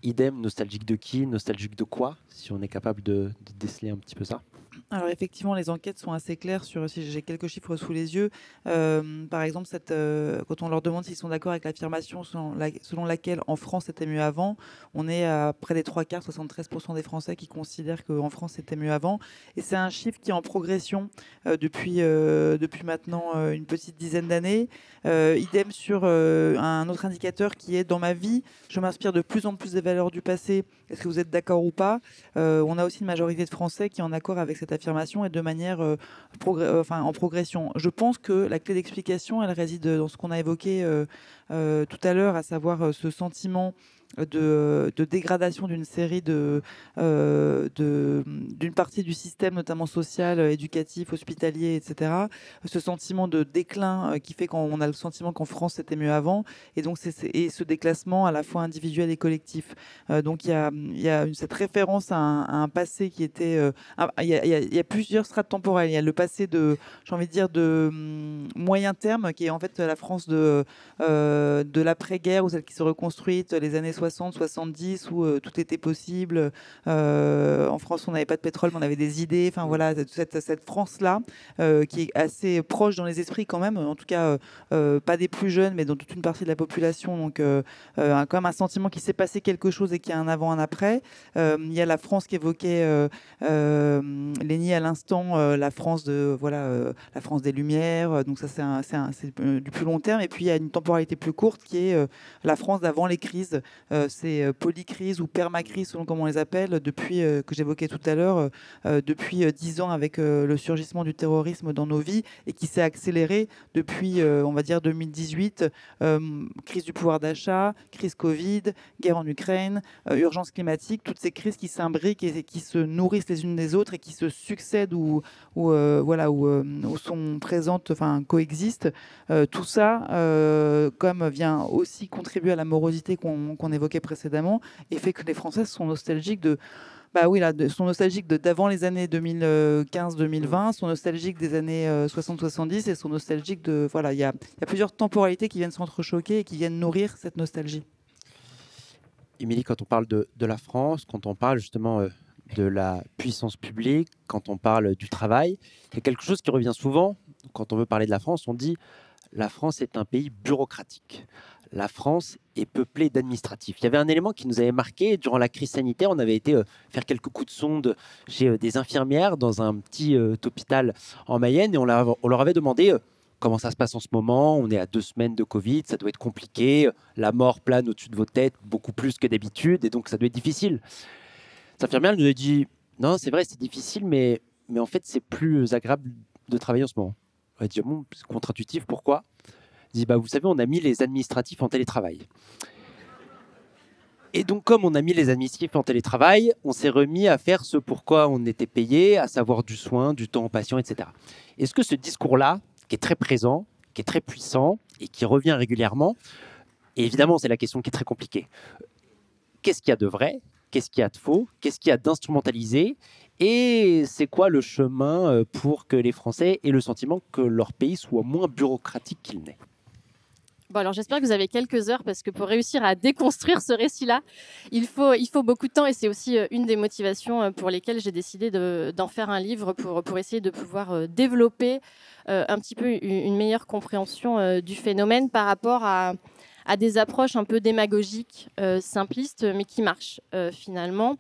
Idem, nostalgique de qui, nostalgique de quoi, si on est capable de déceler un petit peu ça. Alors effectivement, les enquêtes sont assez claires sur, si j'ai quelques chiffres sous les yeux, par exemple, quand on leur demande s'ils sont d'accord avec l'affirmation selon laquelle en France c'était mieux avant, on est à près des 3/4, 73% des Français qui considèrent qu'en France c'était mieux avant. Et c'est un chiffre qui est en progression depuis maintenant une petite dizaine d'années. Idem sur un autre indicateur qui est dans ma vie, je m'inspire de plus en plus des valeurs du passé. Est-ce que vous êtes d'accord ou pas? On a aussi une majorité de Français qui est en accord avec cette affirmation et de manière en progression. Je pense que la clé d'explication, elle réside dans ce qu'on a évoqué tout à l'heure, à savoir ce sentiment de dégradation d'une série d'une partie du système, notamment social, éducatif, hospitalier, etc. Ce sentiment de déclin qui fait qu'on a le sentiment qu'en France c'était mieux avant, et donc et ce déclassement à la fois individuel et collectif. Donc il y a cette référence à un passé qui était il y a plusieurs strates temporelles. Il y a le passé de moyen terme, qui est en fait la France de l'après-guerre, ou celle qui se reconstruite, les années 60, 70, où tout était possible. En France, on n'avait pas de pétrole, mais on avait des idées. Enfin voilà, cette France-là, qui est assez proche dans les esprits quand même, en tout cas pas des plus jeunes, mais dans toute une partie de la population. Donc quand même un sentiment qu'il s'est passé quelque chose et qu'il y a un avant, un après. Il y a la France qu'évoquait Lénie à l'instant, la France la France des Lumières. Donc ça, c'est du plus long terme. Et puis il y a une temporalité plus courte qui est la France d'avant les crises, ces polycrises ou permacrises, selon comment on les appelle, depuis que j'évoquais tout à l'heure, depuis 10 ans avec le surgissement du terrorisme dans nos vies et qui s'est accéléré depuis, on va dire, 2018, crise du pouvoir d'achat, crise Covid, guerre en Ukraine, urgence climatique, toutes ces crises qui s'imbriquent et qui se nourrissent les unes des autres et qui se succèdent ou sont présentes, enfin coexistent. Tout ça, comme vient aussi contribuer à la morosité qu'on évoquait précédemment, et fait que les Françaises sont nostalgiques sont nostalgiques d'avant les années 2015-2020, sont nostalgiques des années 60-70 et sont nostalgiques de... Voilà, il y a plusieurs temporalités qui viennent s'entrechoquer et qui viennent nourrir cette nostalgie. Émilie, quand on parle de la France, quand on parle justement de la puissance publique, quand on parle du travail, il y a quelque chose qui revient souvent. Quand on veut parler de la France, on dit la France est un pays bureaucratique. La France est peuplée d'administratifs. Il y avait un élément qui nous avait marqué durant la crise sanitaire. On avait été faire quelques coups de sonde chez des infirmières dans un petit hôpital en Mayenne et on leur avait demandé comment ça se passe en ce moment. On est à 2 semaines de Covid, ça doit être compliqué. La mort plane au-dessus de vos têtes beaucoup plus que d'habitude et donc ça doit être difficile. Cette infirmière nous a dit non, c'est vrai, c'est difficile, mais en fait, c'est plus agréable de travailler en ce moment. On a dit bon, c'est contre-intuitif, pourquoi ? Elle dit vous savez, on a mis les administratifs en télétravail. Et donc, comme on a mis les administratifs en télétravail, on s'est remis à faire ce pourquoi on était payé, à savoir du soin, du temps aux patients, etc. Est-ce que ce discours-là, qui est très présent, qui est très puissant et qui revient régulièrement, et évidemment, c'est la question qui est très compliquée. Qu'est-ce qu'il y a de vrai ? Qu'est-ce qu'il y a de faux ? Qu'est-ce qu'il y a d'instrumentalisé ? Et c'est quoi le chemin pour que les Français aient le sentiment que leur pays soit moins bureaucratique qu'il n'est ? Bon, alors j'espère que vous avez quelques heures parce que pour réussir à déconstruire ce récit-là, il faut beaucoup de temps et c'est aussi une des motivations pour lesquelles j'ai décidé d'en faire un livre pour essayer de pouvoir développer un petit peu une meilleure compréhension du phénomène par rapport à des approches un peu démagogiques, simplistes, mais qui marchent finalement.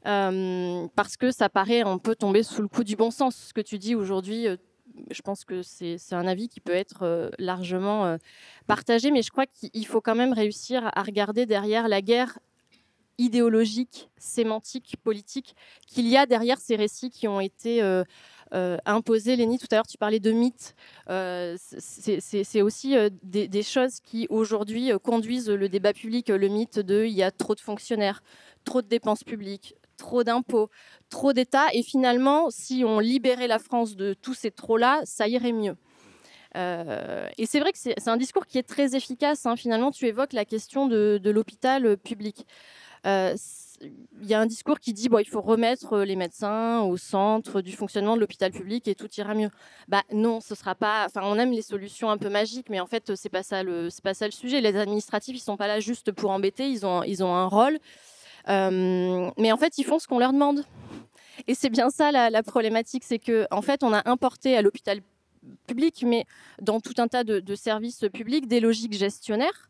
Parce que ça paraît un peu tomber sous le coup du bon sens. Ce que tu dis aujourd'hui, je pense que c'est un avis qui peut être largement partagé, mais je crois qu'il faut quand même réussir à regarder derrière la guerre idéologique, sémantique, politique qu'il y a derrière ces récits qui ont été imposés. Lénie, tout à l'heure, tu parlais de mythes. C'est aussi des choses qui, aujourd'hui, conduisent le débat public. Le mythe de « il y a trop de fonctionnaires, trop de dépenses publiques », trop d'impôts, trop d'État. Et finalement, si on libérait la France de tous ces trop-là, ça irait mieux. Et c'est vrai que c'est un discours qui est très efficace. Hein. Finalement, tu évoques la question de l'hôpital public. Il y a un discours qui dit il faut remettre les médecins au centre du fonctionnement de l'hôpital public et tout ira mieux. Non, ce sera pas. Enfin, on aime les solutions un peu magiques, mais en fait, c'est pas ça le sujet. Les administratifs, ils sont pas là juste pour embêter. Ils ont un rôle. Mais en fait, ils font ce qu'on leur demande. Et c'est bien ça la problématique, c'est que en fait, on a importé à l'hôpital public, mais dans tout un tas de services publics, des logiques gestionnaires,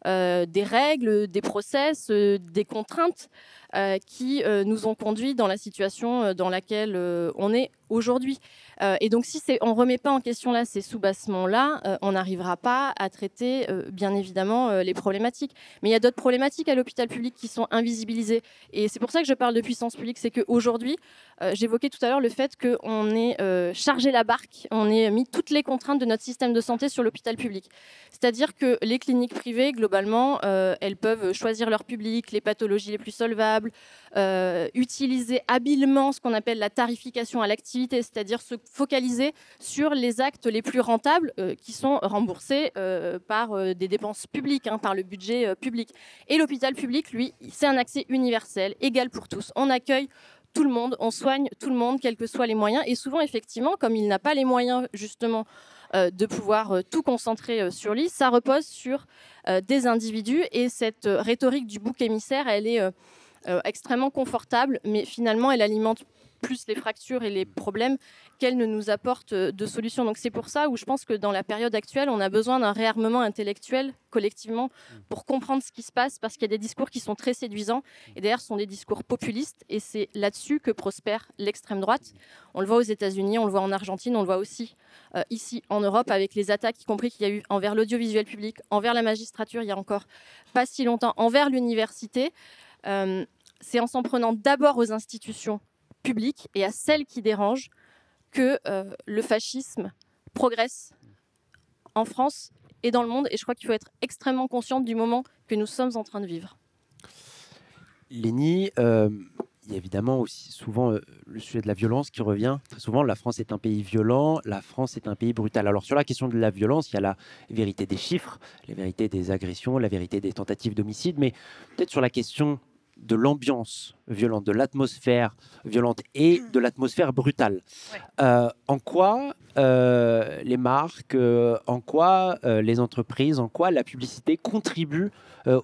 des règles, des process, des contraintes qui nous ont conduits dans la situation dans laquelle on est aujourd'hui. Et donc, si on ne remet pas en question là, ces soubassements-là, on n'arrivera pas à traiter, bien évidemment, les problématiques. Mais il y a d'autres problématiques à l'hôpital public qui sont invisibilisées. Et c'est pour ça que je parle de puissance publique. C'est qu'aujourd'hui, j'évoquais tout à l'heure le fait qu'on ait chargé la barque, on ait mis toutes les contraintes de notre système de santé sur l'hôpital public. C'est-à-dire que les cliniques privées, globalement, elles peuvent choisir leur public, les pathologies les plus solvables, utiliser habilement ce qu'on appelle la tarification à l'activité, c'est-à-dire se focaliser sur les actes les plus rentables qui sont remboursés par des dépenses publiques, par le budget public. Et l'hôpital public, lui, c'est un accès universel, égal pour tous. On accueille tout le monde, on soigne tout le monde, quels que soient les moyens. Et souvent, effectivement, comme il n'a pas les moyens, justement, de pouvoir tout concentrer sur lui, ça repose sur des individus. Et cette rhétorique du bouc émissaire, elle est extrêmement confortable, mais finalement, elle alimente plus les fractures et les problèmes qu'elle ne nous apporte de solution. Donc c'est pour ça où je pense que dans la période actuelle, on a besoin d'un réarmement intellectuel collectivement pour comprendre ce qui se passe, parce qu'il y a des discours qui sont très séduisants, et d'ailleurs ce sont des discours populistes, et c'est là-dessus que prospère l'extrême droite. On le voit aux États-Unis, on le voit en Argentine, on le voit aussi ici en Europe, avec les attaques, y compris qu'il y a eu envers l'audiovisuel public, envers la magistrature il y a encore pas si longtemps, envers l'université. C'est en s'en prenant d'abord aux institutions publiques et à celles qui dérangent que le fascisme progresse en France et dans le monde. Et je crois qu'il faut être extrêmement consciente du moment que nous sommes en train de vivre. Lénie, il y a évidemment aussi souvent le sujet de la violence qui revient. Très souvent, la France est un pays violent, la France est un pays brutal. Alors sur la question de la violence, il y a la vérité des chiffres, la vérité des agressions, la vérité des tentatives d'homicide, mais peut-être sur la question de l'ambiance violente, de l'atmosphère violente et de l'atmosphère brutale. Ouais. En quoi les marques, en quoi les entreprises, en quoi la publicité contribue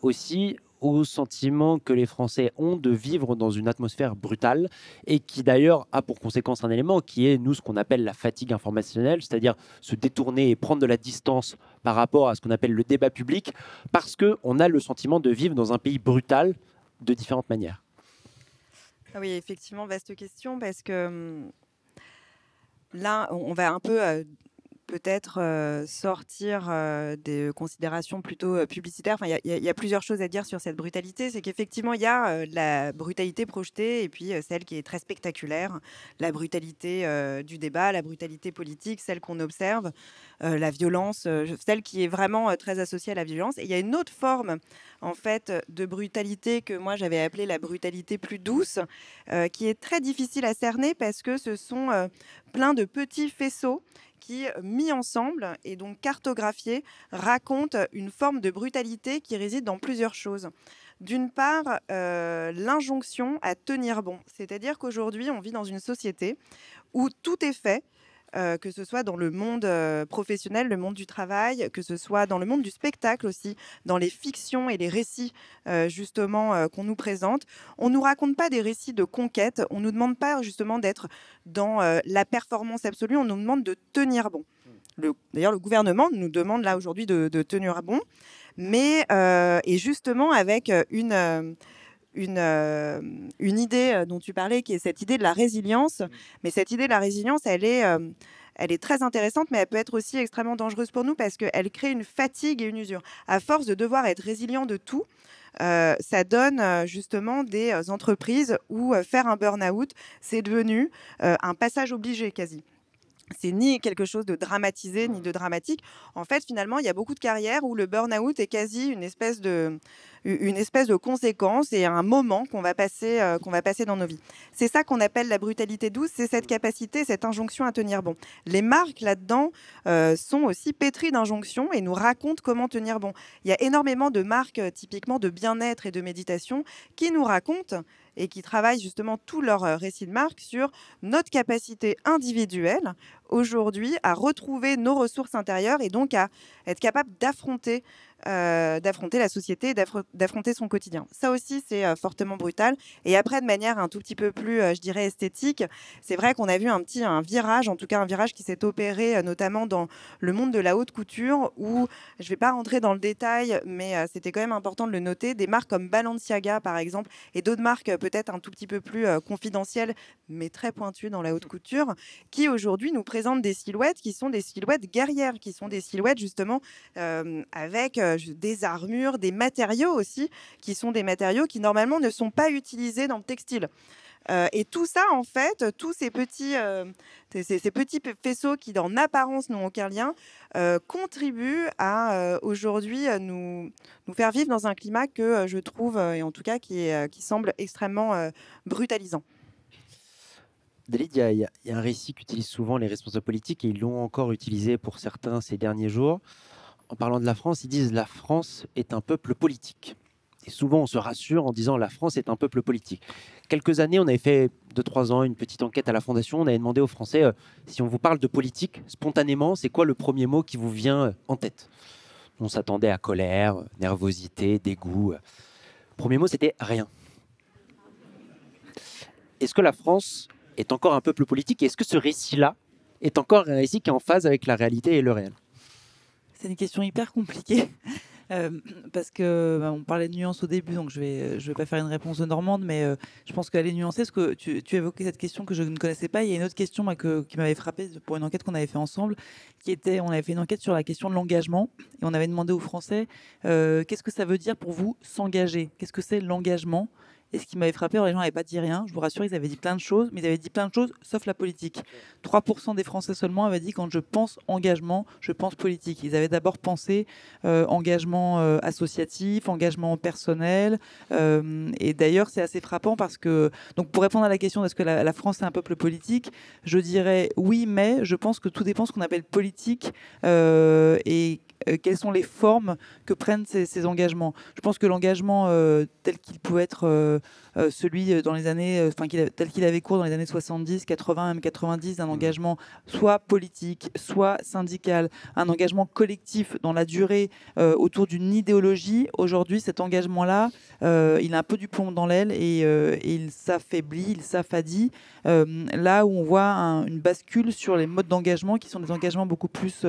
aussi au sentiment que les Français ont de vivre dans une atmosphère brutale, et qui d'ailleurs a pour conséquence un élément qui est, nous, ce qu'on appelle la fatigue informationnelle, c'est-à-dire se détourner et prendre de la distance par rapport à ce qu'on appelle le débat public, parce qu'on a le sentiment de vivre dans un pays brutal de différentes manières. Ah oui, effectivement, vaste question, parce que là, on va un peu peut-être sortir des considérations plutôt publicitaires. Enfin, il y a plusieurs choses à dire sur cette brutalité. C'est qu'effectivement, il y a la brutalité projetée et puis celle qui est très spectaculaire, la brutalité du débat, la brutalité politique, celle qu'on observe, la violence, celle qui est vraiment très associée à la violence. Et il y a une autre forme, en fait, de brutalité que moi, j'avais appelée la brutalité plus douce, qui est très difficile à cerner parce que ce sont plein de petits faisceaux qui, mis ensemble et donc cartographiés, racontent une forme de brutalité qui réside dans plusieurs choses. D'une part, l'injonction à tenir bon. C'est-à-dire qu'aujourd'hui, on vit dans une société où tout est fait, que ce soit dans le monde professionnel, le monde du travail, que ce soit dans le monde du spectacle aussi, dans les fictions et les récits justement qu'on nous présente. On ne nous raconte pas des récits de conquête, on ne nous demande pas justement d'être dans la performance absolue, on nous demande de tenir bon. D'ailleurs, le gouvernement nous demande là aujourd'hui de tenir bon, mais et justement avec une idée dont tu parlais, qui est cette idée de la résilience. Mais cette idée de la résilience, elle est très intéressante, mais elle peut être aussi extrêmement dangereuse pour nous parce qu'elle crée une fatigue et une usure. À force de devoir être résilient de tout, ça donne justement des entreprises où faire un burn-out, c'est devenu un passage obligé quasi. C'est ni quelque chose de dramatisé, ni de dramatique. En fait, finalement, il y a beaucoup de carrières où le burn-out est quasi une espèce de conséquence et un moment qu'on va passer dans nos vies. C'est ça qu'on appelle la brutalité douce, c'est cette capacité, cette injonction à tenir bon. Les marques, là-dedans, sont aussi pétries d'injonctions et nous racontent comment tenir bon. Il y a énormément de marques, typiquement de bien-être et de méditation, qui nous racontent et qui travaillent justement tout leur récit de marque sur notre capacité individuelle aujourd'hui à retrouver nos ressources intérieures et donc à être capable d'affronter la société, d'affronter son quotidien. Ça aussi, c'est fortement brutal. Et après, de manière un tout petit peu plus, je dirais, esthétique, c'est vrai qu'on a vu un virage, en tout cas un virage qui s'est opéré notamment dans le monde de la haute couture, où, je ne vais pas rentrer dans le détail, mais c'était quand même important de le noter, des marques comme Balenciaga, par exemple, et d'autres marques peut-être un tout petit peu plus confidentielles, mais très pointues dans la haute couture, qui aujourd'hui nous présentent des silhouettes qui sont des silhouettes guerrières, qui sont des silhouettes justement avec des armures, des matériaux aussi, qui sont des matériaux qui normalement ne sont pas utilisés dans le textile. Et tout ça, en fait, tous ces petits faisceaux qui, en apparence, n'ont aucun lien, contribuent à aujourd'hui nous faire vivre dans un climat que je trouve, et en tout cas qui semble extrêmement brutalisant. David, il y a un récit qu'utilisent souvent les responsables politiques, et ils l'ont encore utilisé pour certains ces derniers jours. En parlant de la France, ils disent « la France est un peuple politique ». Et souvent, on se rassure en disant « la France est un peuple politique ». Quelques années, on avait fait 2-3 ans une petite enquête à la Fondation. On avait demandé aux Français si on vous parle de politique, spontanément, c'est quoi le premier mot qui vous vient en tête? On s'attendait à colère, nervosité, dégoût. Le premier mot, c'était « rien ». Est-ce que la France est encore un peuple politique? Et est-ce que ce récit-là est encore un récit qui est en phase avec la réalité et le réel? C'est une question hyper compliquée. Parce que on parlait de nuances au début, donc je vais pas faire une réponse de Normande, mais je pense qu'elle est nuancée, parce que tu évoquais cette question que je ne connaissais pas. Il y a une autre question qui m'avait frappée pour une enquête qu'on avait fait ensemble, on avait fait une enquête sur la question de l'engagement, et on avait demandé aux Français qu'est-ce que ça veut dire pour vous s'engager? Qu'est-ce que c'est l'engagement? Et ce qui m'avait frappé, alors les gens n'avaient pas dit rien, je vous rassure, ils avaient dit plein de choses, mais ils avaient dit plein de choses sauf la politique. 3% des Français seulement avaient dit quand je pense engagement, je pense politique. Ils avaient d'abord pensé engagement associatif, engagement personnel. Et d'ailleurs, c'est assez frappant parce que, donc pour répondre à la question est-ce que la France est un peuple politique, je dirais oui, mais je pense que tout dépend de ce qu'on appelle politique et quelles sont les formes que prennent ces engagements. Je pense que l'engagement tel qu'il pouvait être celui dans les années, tel qu'il avait cours dans les années 70, 80, même 90, d'un engagement soit politique, soit syndical, un engagement collectif dans la durée autour d'une idéologie. Aujourd'hui, cet engagement-là, il a un peu du plomb dans l'aile et il s'affaiblit, il s'affadit. Là où on voit une bascule sur les modes d'engagement qui sont des engagements beaucoup plus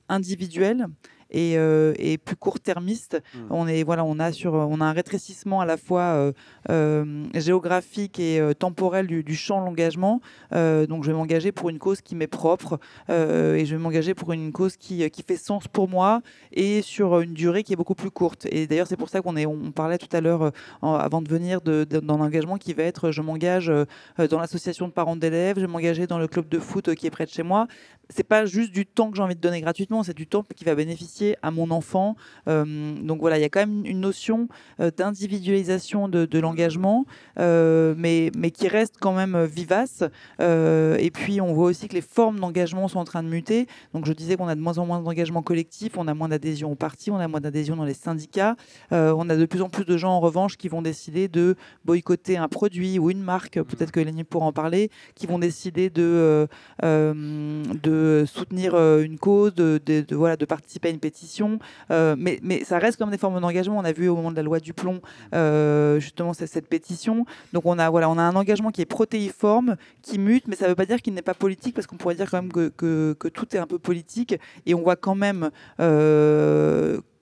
individuels et plus court-termiste. On a un rétrécissement à la fois géographique et temporel du champ de l'engagement. Donc je vais m'engager pour une cause qui m'est propre et je vais m'engager pour une cause qui fait sens pour moi et sur une durée qui est beaucoup plus courte. Et d'ailleurs, c'est pour ça on parlait tout à l'heure, avant de venir, dans l'engagement qui va être je m'engage dans l'association de parents d'élèves, je vais m'engager dans le club de foot qui est près de chez moi. C'est pas juste du temps que j'ai envie de donner gratuitement, c'est du temps qui va bénéficier à mon enfant. Donc voilà, il y a quand même une notion d'individualisation de l'engagement, mais qui reste quand même vivace. Et puis on voit aussi que les formes d'engagement sont en train de muter. Donc je disais qu'on a de moins en moins d'engagement collectif, on a moins d'adhésion au parti, on a moins d'adhésion dans les syndicats. On a de plus en plus de gens en revanche qui vont décider de boycotter un produit ou une marque, peut-être que Lénie pourra en parler, qui vont décider de soutenir une cause, de participer à une pétition. Mais ça reste comme des formes d'engagement. On a vu au moment de la loi Duplon, justement, cette pétition. Donc on a un engagement qui est protéiforme, qui mute, mais ça ne veut pas dire qu'il n'est pas politique, parce qu'on pourrait dire quand même que tout est un peu politique. Et on voit quand même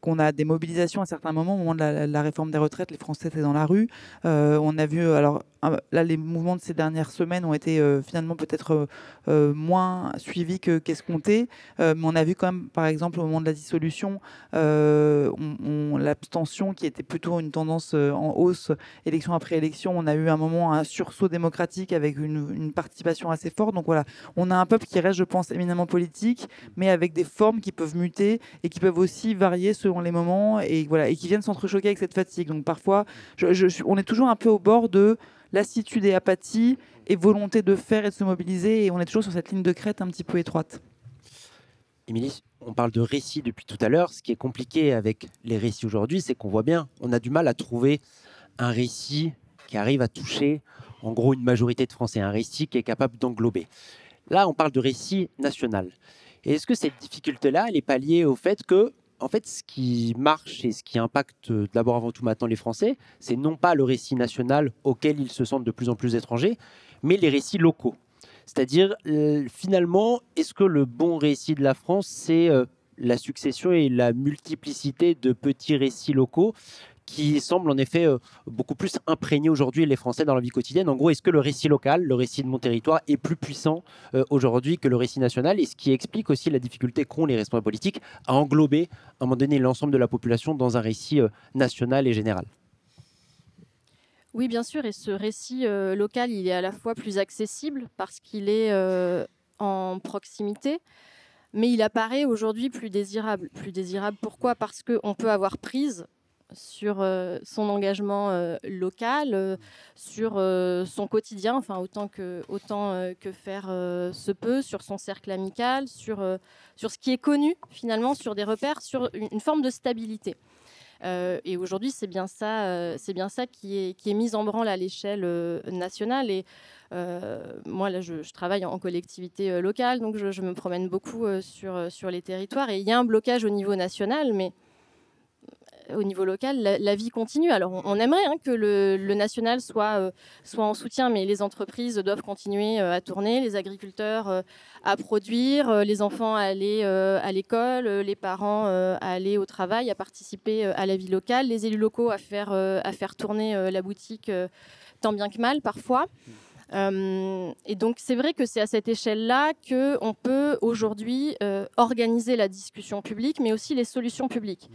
qu'on a des mobilisations à certains moments. Au moment de la réforme des retraites, les Français étaient dans la rue. On a vu, alors là, les mouvements de ces dernières semaines ont été finalement peut-être moins suivis qu'escomptés. Mais on a vu quand même, par exemple, au moment de la dissolution, l'abstention qui était plutôt une tendance en hausse, élection après élection. On a eu un moment un sursaut démocratique avec une participation assez forte. Donc voilà, on a un peuple qui reste, je pense, éminemment politique, mais avec des formes qui peuvent muter et qui peuvent aussi varier selon les moments et qui viennent s'entrechoquer avec cette fatigue. Donc parfois, on est toujours un peu au bord de lassitude et apathie et volonté de faire et de se mobiliser, et on est toujours sur cette ligne de crête un petit peu étroite. Émilie, on parle de récits depuis tout à l'heure. Ce qui est compliqué avec les récits aujourd'hui, c'est qu'on voit bien, on a du mal à trouver un récit qui arrive à toucher en gros une majorité de Français, un récit qui est capable d'englober. Là, on parle de récit national. Et est-ce que cette difficulté-là, elle est pas liée au fait que, en fait, ce qui marche et ce qui impacte d'abord avant tout maintenant les Français, c'est non pas le récit national auquel ils se sentent de plus en plus étrangers, mais les récits locaux. C'est-à-dire, finalement, est-ce que le bon récit de la France, c'est la succession et la multiplicité de petits récits locaux qui semblent en effet beaucoup plus imprégner aujourd'hui les Français dans la vie quotidienne? En gros, est-ce que le récit local, le récit de mon territoire, est plus puissant aujourd'hui que le récit national? Et ce qui explique aussi la difficulté qu'ont les responsables politiques à englober, à un moment donné, l'ensemble de la population dans un récit national et général. Oui, bien sûr. Et ce récit local, il est à la fois plus accessible parce qu'il est en proximité, mais il apparaît aujourd'hui plus désirable. Plus désirable, pourquoi? Parce qu'on peut avoir prise sur son engagement local, sur son quotidien, enfin autant que faire se peut, sur son cercle amical, sur ce qui est connu finalement, sur des repères, sur une forme de stabilité. Et aujourd'hui, c'est bien ça qui est mis en branle à l'échelle nationale. Et moi, là, je travaille en collectivité locale, donc je me promène beaucoup sur les territoires. Et il y a un blocage au niveau national, mais au niveau local, la vie continue. Alors, on aimerait que le national soit en soutien, mais les entreprises doivent continuer à tourner, les agriculteurs à produire, les enfants à aller à l'école, les parents à aller au travail, à participer à la vie locale, les élus locaux à faire tourner la boutique tant bien que mal parfois. Et donc c'est vrai que c'est à cette échelle-là qu'on peut aujourd'hui organiser la discussion publique, mais aussi les solutions publiques.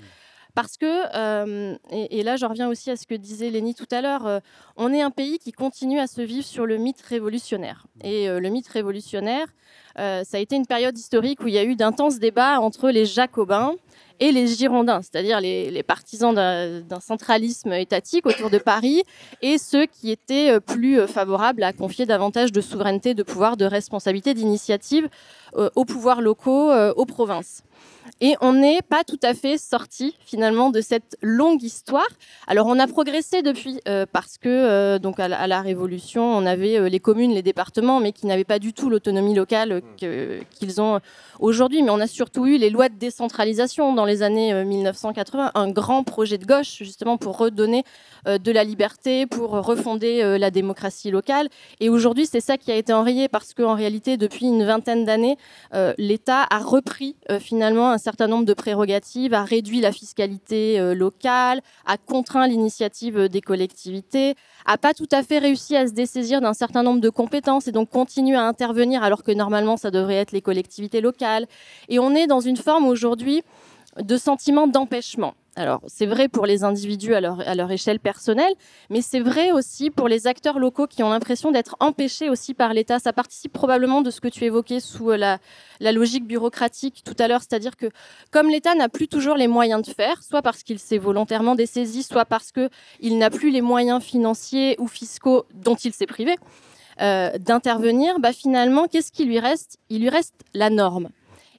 Parce que, et là je reviens aussi à ce que disait Lénie tout à l'heure, on est un pays qui continue à se vivre sur le mythe révolutionnaire. Et le mythe révolutionnaire, ça a été une période historique où il y a eu d'intenses débats entre les Jacobins et les Girondins, c'est-à-dire les partisans d'un centralisme étatique autour de Paris et ceux qui étaient plus favorables à confier davantage de souveraineté, de pouvoir, de responsabilité, d'initiative aux pouvoirs locaux, aux provinces. Et on n'est pas tout à fait sorti finalement de cette longue histoire. Alors on a progressé depuis parce que donc à la Révolution, on avait les communes, les départements, mais qui n'avaient pas du tout l'autonomie locale qu'ils ont aujourd'hui. Mais on a surtout eu les lois de décentralisation dans les années 1980, un grand projet de gauche justement pour redonner de la liberté, pour refonder la démocratie locale. Et aujourd'hui, c'est ça qui a été enrayé parce qu'en réalité, depuis une vingtaine d'années, l'État a repris finalement un certain nombre de prérogatives, a réduit la fiscalité locale, a contraint l'initiative des collectivités, a pas tout à fait réussi à se dessaisir d'un certain nombre de compétences et donc continue à intervenir alors que normalement ça devrait être les collectivités locales. Et on est dans une forme aujourd'hui de sentiment d'empêchement. Alors, c'est vrai pour les individus à leur échelle personnelle, mais c'est vrai aussi pour les acteurs locaux qui ont l'impression d'être empêchés aussi par l'État. Ça participe probablement de ce que tu évoquais sous la logique bureaucratique tout à l'heure, c'est-à-dire que comme l'État n'a plus toujours les moyens de faire, soit parce qu'il s'est volontairement dessaisi, soit parce qu'il n'a plus les moyens financiers ou fiscaux dont il s'est privé d'intervenir, finalement, qu'est-ce qui lui reste ? Il lui reste la norme.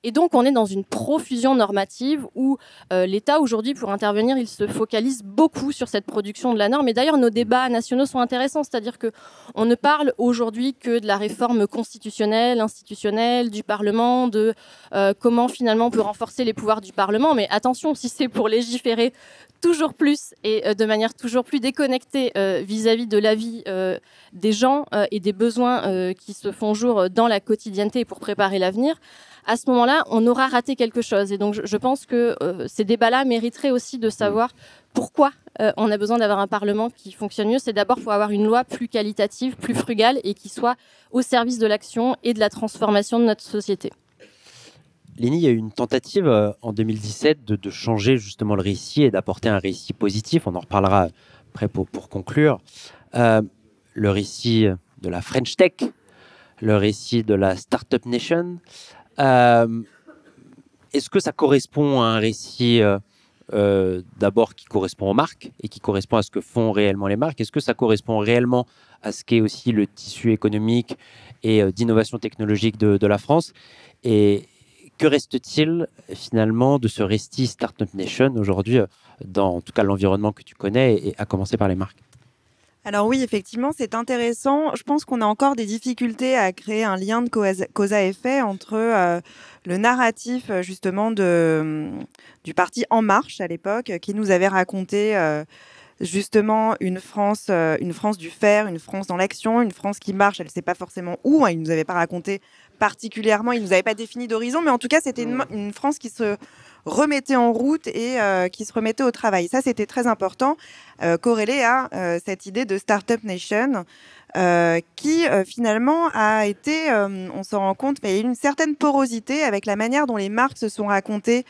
Et donc, on est dans une profusion normative où l'État, aujourd'hui, pour intervenir, il se focalise beaucoup sur cette production de la norme. Et d'ailleurs, nos débats nationaux sont intéressants, c'est-à-dire qu'on ne parle aujourd'hui que de la réforme constitutionnelle, institutionnelle, du Parlement, de comment, finalement, on peut renforcer les pouvoirs du Parlement. Mais attention, si c'est pour légiférer toujours plus et de manière toujours plus déconnectée vis-à-vis de la vie des gens et des besoins qui se font jour dans la quotidienneté pour préparer l'avenir, à ce moment-là, on aura raté quelque chose. Et donc, je pense que ces débats-là mériteraient aussi de savoir pourquoi on a besoin d'avoir un Parlement qui fonctionne mieux. C'est d'abord pour avoir une loi plus qualitative, plus frugale et qui soit au service de l'action et de la transformation de notre société. Lénie, il y a eu une tentative en 2017 de changer justement le récit et d'apporter un récit positif. On en reparlera après pour conclure. Le récit de la French Tech, le récit de la Startup Nation. Est-ce que ça correspond à un récit d'abord qui correspond aux marques et qui correspond à ce que font réellement les marques? Est-ce que ça correspond réellement à ce qu'est aussi le tissu économique et d'innovation technologique de la France? Et que reste-t-il finalement de ce récit Startup Nation aujourd'hui dans en tout cas l'environnement que tu connais et à commencer par les marques? Alors oui, effectivement, c'est intéressant. Je pense qu'on a encore des difficultés à créer un lien de cause à effet entre le narratif justement du parti En Marche à l'époque, qui nous avait raconté justement une France du faire, une France dans l'action, une France qui marche. Elle ne sait pas forcément où. Il ne nous avait pas raconté particulièrement, il ne nous avait pas défini d'horizon, mais en tout cas, c'était une France qui se remettait en route et qui se remettait au travail. Ça, c'était très important, corrélé à cette idée de Startup Nation, qui finalement a été, on s'en rend compte, mais il y a eu une certaine porosité avec la manière dont les marques se sont racontées,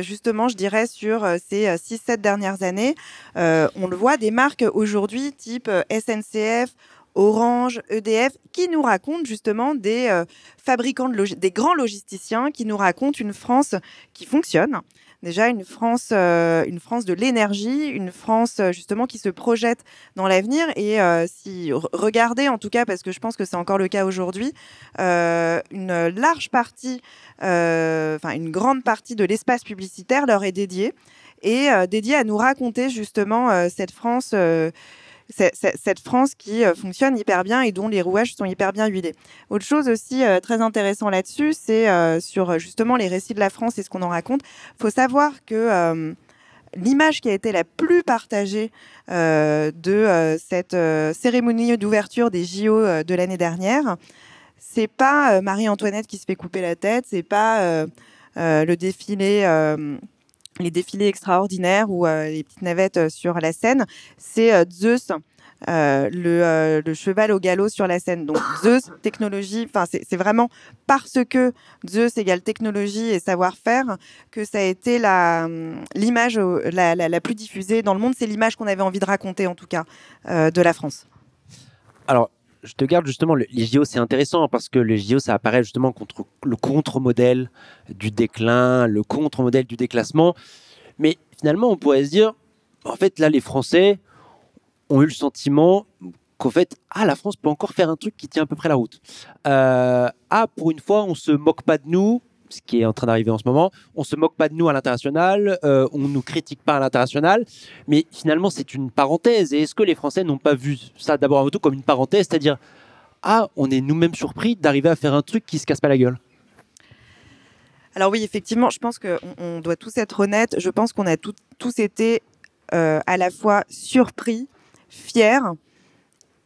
justement, je dirais, sur ces 6-7 dernières années. On le voit, des marques aujourd'hui, type SNCF, Orange, EDF, qui nous racontent justement des fabricants, des grands logisticiens qui nous racontent une France qui fonctionne. Déjà, une France de l'énergie, une France justement qui se projette dans l'avenir. Et si regardez, en tout cas, parce que je pense que c'est encore le cas aujourd'hui, une large partie, une grande partie de l'espace publicitaire leur est dédiée et dédiée à nous raconter justement cette France. Cette France qui fonctionne hyper bien et dont les rouages sont hyper bien huilés. Autre chose aussi très intéressant là-dessus, c'est sur justement les récits de la France et ce qu'on en raconte. Il faut savoir que l'image qui a été la plus partagée de cette cérémonie d'ouverture des JO de l'année dernière, c'est pas Marie-Antoinette qui se fait couper la tête, c'est pas le défilé, les défilés extraordinaires ou les petites navettes sur la scène, c'est Zeus, le cheval au galop sur la scène. Donc Zeus, technologie, c'est vraiment parce que Zeus égale technologie et savoir-faire que ça a été l'image la plus diffusée dans le monde. C'est l'image qu'on avait envie de raconter, en tout cas, de la France. Alors, je te garde justement, les JO, c'est intéressant parce que les JO, ça apparaît justement contre le contre-modèle du déclin, le contre-modèle du déclassement. Mais finalement, on pourrait se dire, en fait, là, les Français ont eu le sentiment qu'en fait, la France peut encore faire un truc qui tient à peu près la route. Pour une fois, on se moque pas de nous, ce qui est en train d'arriver en ce moment. On se moque pas de nous à l'international, on nous critique pas à l'international, mais finalement, c'est une parenthèse. Et est-ce que les Français n'ont pas vu ça d'abord avant tout comme une parenthèse, c'est-à-dire, on est nous-mêmes surpris d'arriver à faire un truc qui se casse pas la gueule? Alors oui, effectivement, je pense qu'on doit tous être honnêtes. Je pense qu'on a tous été à la fois surpris, fiers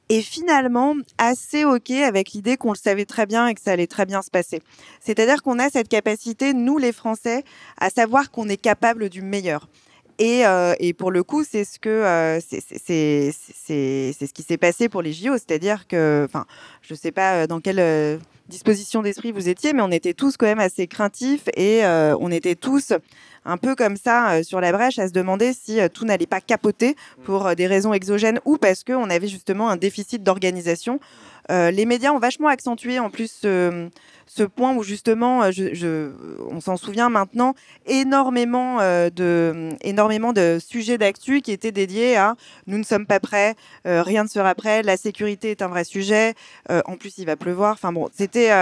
et finalement assez OK avec l'idée qu'on le savait très bien et que ça allait très bien se passer. C'est-à-dire qu'on a cette capacité, nous les Français, à savoir qu'on est capable du meilleur. Et pour le coup, c'est ce qui s'est passé pour les JO, c'est-à-dire que, je sais pas dans quelle disposition d'esprit vous étiez, mais on était tous quand même assez craintifs et on était tous un peu comme ça sur la brèche à se demander si tout n'allait pas capoter pour des raisons exogènes ou parce qu'on avait justement un déficit d'organisation. Les médias ont vachement accentué en plus ce point où justement, on s'en souvient maintenant, énormément de sujets d'actu qui étaient dédiés à « nous ne sommes pas prêts, rien ne sera prêt, la sécurité est un vrai sujet, en plus il va pleuvoir ». Enfin bon, c'était...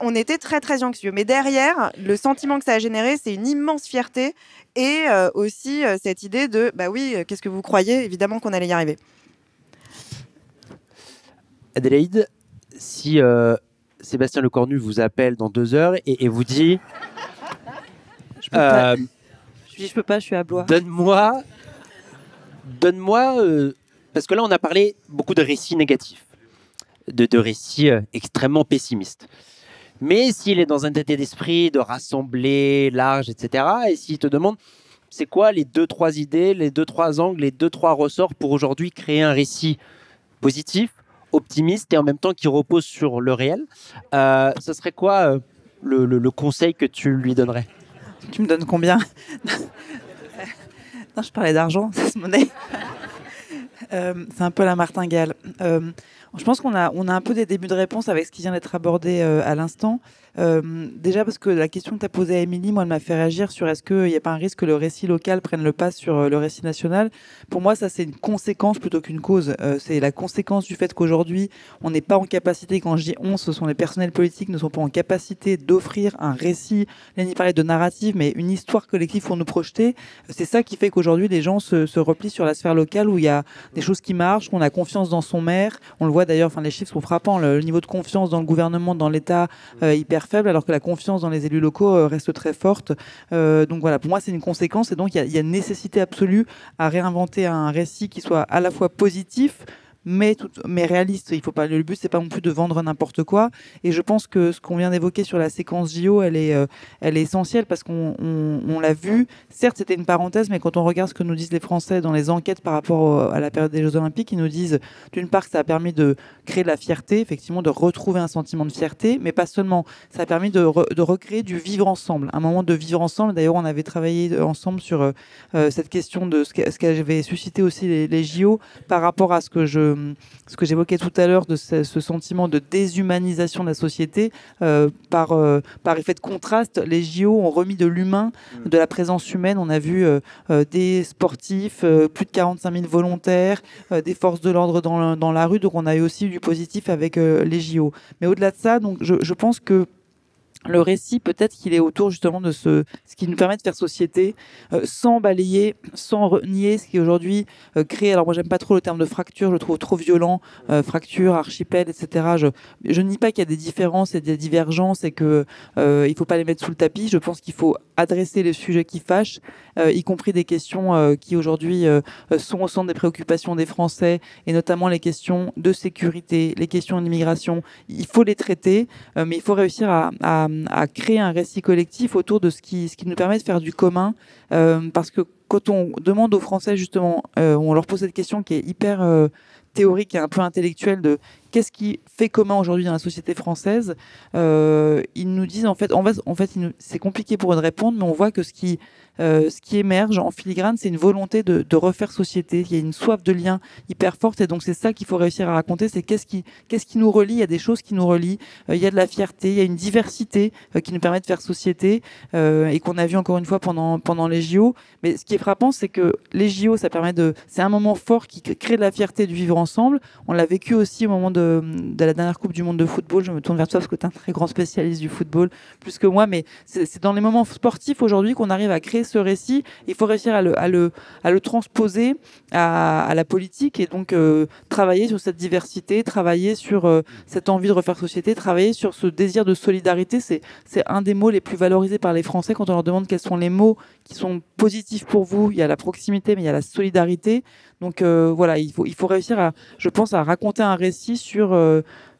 on était très très anxieux, mais derrière, le sentiment que ça a généré, c'est une immense fierté et aussi cette idée de bah oui, qu'est-ce que vous croyez, évidemment qu'on allait y arriver. Adélaïde, si Sébastien Lecornu vous appelle dans 2 heures et vous dit je peux pas, je suis à Blois. Donne-moi, parce que là on a parlé beaucoup de récits négatifs, de récits extrêmement pessimistes. Mais s'il est dans un état d'esprit de rassembler large, etc., et s'il te demande c'est quoi les 2-3 idées, les 2-3 angles, les 2-3 ressorts pour aujourd'hui créer un récit positif, optimiste et en même temps qui repose sur le réel, ce serait quoi le conseil que tu lui donnerais? Tu me donnes combien? Non, je parlais d'argent, c'est monnaie. C'est un peu la martingale. Je pense qu'on a un peu des débuts de réponse avec ce qui vient d'être abordé à l'instant. Déjà parce que la question que tu as posée à Émilie, moi, elle m'a fait réagir sur est-ce qu'il n'y a pas un risque que le récit local prenne le pas sur le récit national. Pour moi, ça, c'est une conséquence plutôt qu'une cause. C'est la conséquence du fait qu'aujourd'hui, on n'est pas en capacité, quand je dis on, ce sont les personnels politiques ne sont pas en capacité d'offrir un récit, Lénie parlait de narrative, mais une histoire collective pour nous projeter. C'est ça qui fait qu'aujourd'hui, les gens se replient sur la sphère locale où il y a des choses qui marchent, qu'on a confiance dans son maire. On le voit d'ailleurs, les chiffres sont frappants. Le niveau de confiance dans le gouvernement, dans l'État, hyper faible, alors que la confiance dans les élus locaux reste très forte. Donc voilà, pour moi, c'est une conséquence. Et donc, il y a une nécessité absolue à réinventer un récit qui soit à la fois positif, mais réaliste. Il faut pas, le but, c'est pas non plus de vendre n'importe quoi. Et je pense que ce qu'on vient d'évoquer sur la séquence JO, elle est essentielle parce qu'on l'a vu. Certes, c'était une parenthèse, mais quand on regarde ce que nous disent les Français dans les enquêtes par rapport à la période des Jeux Olympiques, ils nous disent d'une part que ça a permis de créer de la fierté, effectivement, de retrouver un sentiment de fierté, mais pas seulement. Ça a permis de recréer du vivre ensemble, un moment de vivre ensemble. D'ailleurs, on avait travaillé ensemble sur cette question de ce qu'avait suscité aussi les JO par rapport à ce que j'évoquais tout à l'heure de ce sentiment de déshumanisation de la société par effet de contraste. Les JO ont remis de l'humain, de la présence humaine. On a vu des sportifs, plus de 45 000 volontaires, des forces de l'ordre dans la rue. Donc on a eu aussi du positif avec les JO. Mais au-delà de ça, donc je pense que le récit, peut-être qu'il est autour justement de ce qui nous permet de faire société sans balayer, sans renier ce qui aujourd'hui crée. Alors moi, j'aime pas trop le terme de fracture, je le trouve trop violent. Fracture, archipel, etc. Je ne nie pas qu'il y a des différences et des divergences et qu'il ne faut pas les mettre sous le tapis. Je pense qu'il faut adresser les sujets qui fâchent, y compris des questions qui aujourd'hui sont au centre des préoccupations des Français, et notamment les questions de sécurité, les questions d'immigration. Il faut les traiter, mais il faut réussir à créer un récit collectif autour de ce qui nous permet de faire du commun, parce que quand on demande aux Français, justement, on leur pose cette question qui est hyper théorique et un peu intellectuelle de qu'est-ce qui fait commun aujourd'hui dans la société française, ils nous disent, en fait c'est compliqué pour eux de répondre, mais on voit que ce qui émerge en filigrane, c'est une volonté de refaire société. Il y a une soif de lien hyper forte, et donc c'est ça qu'il faut réussir à raconter, c'est qu'est-ce qui nous relie. Il y a des choses qui nous relient, il y a de la fierté, il y a une diversité qui nous permet de faire société, et qu'on a vu encore une fois pendant les JO. Mais ce qui est frappant, c'est que les JO, c'est un moment fort qui crée de la fierté du vivre ensemble. On l'a vécu aussi au moment de la dernière Coupe du Monde de football. Je me tourne vers toi parce que tu es un très grand spécialiste du football, plus que moi, mais c'est dans les moments sportifs aujourd'hui qu'on arrive à créer ce récit. Il faut réussir à le transposer à la politique, et donc travailler sur cette diversité, travailler sur cette envie de refaire société, travailler sur ce désir de solidarité. C'est un des mots les plus valorisés par les Français quand on leur demande quels sont les mots qui sont positifs pour vous. Il y a la proximité, mais il y a la solidarité. Donc voilà, il faut réussir je pense, à raconter un récit sur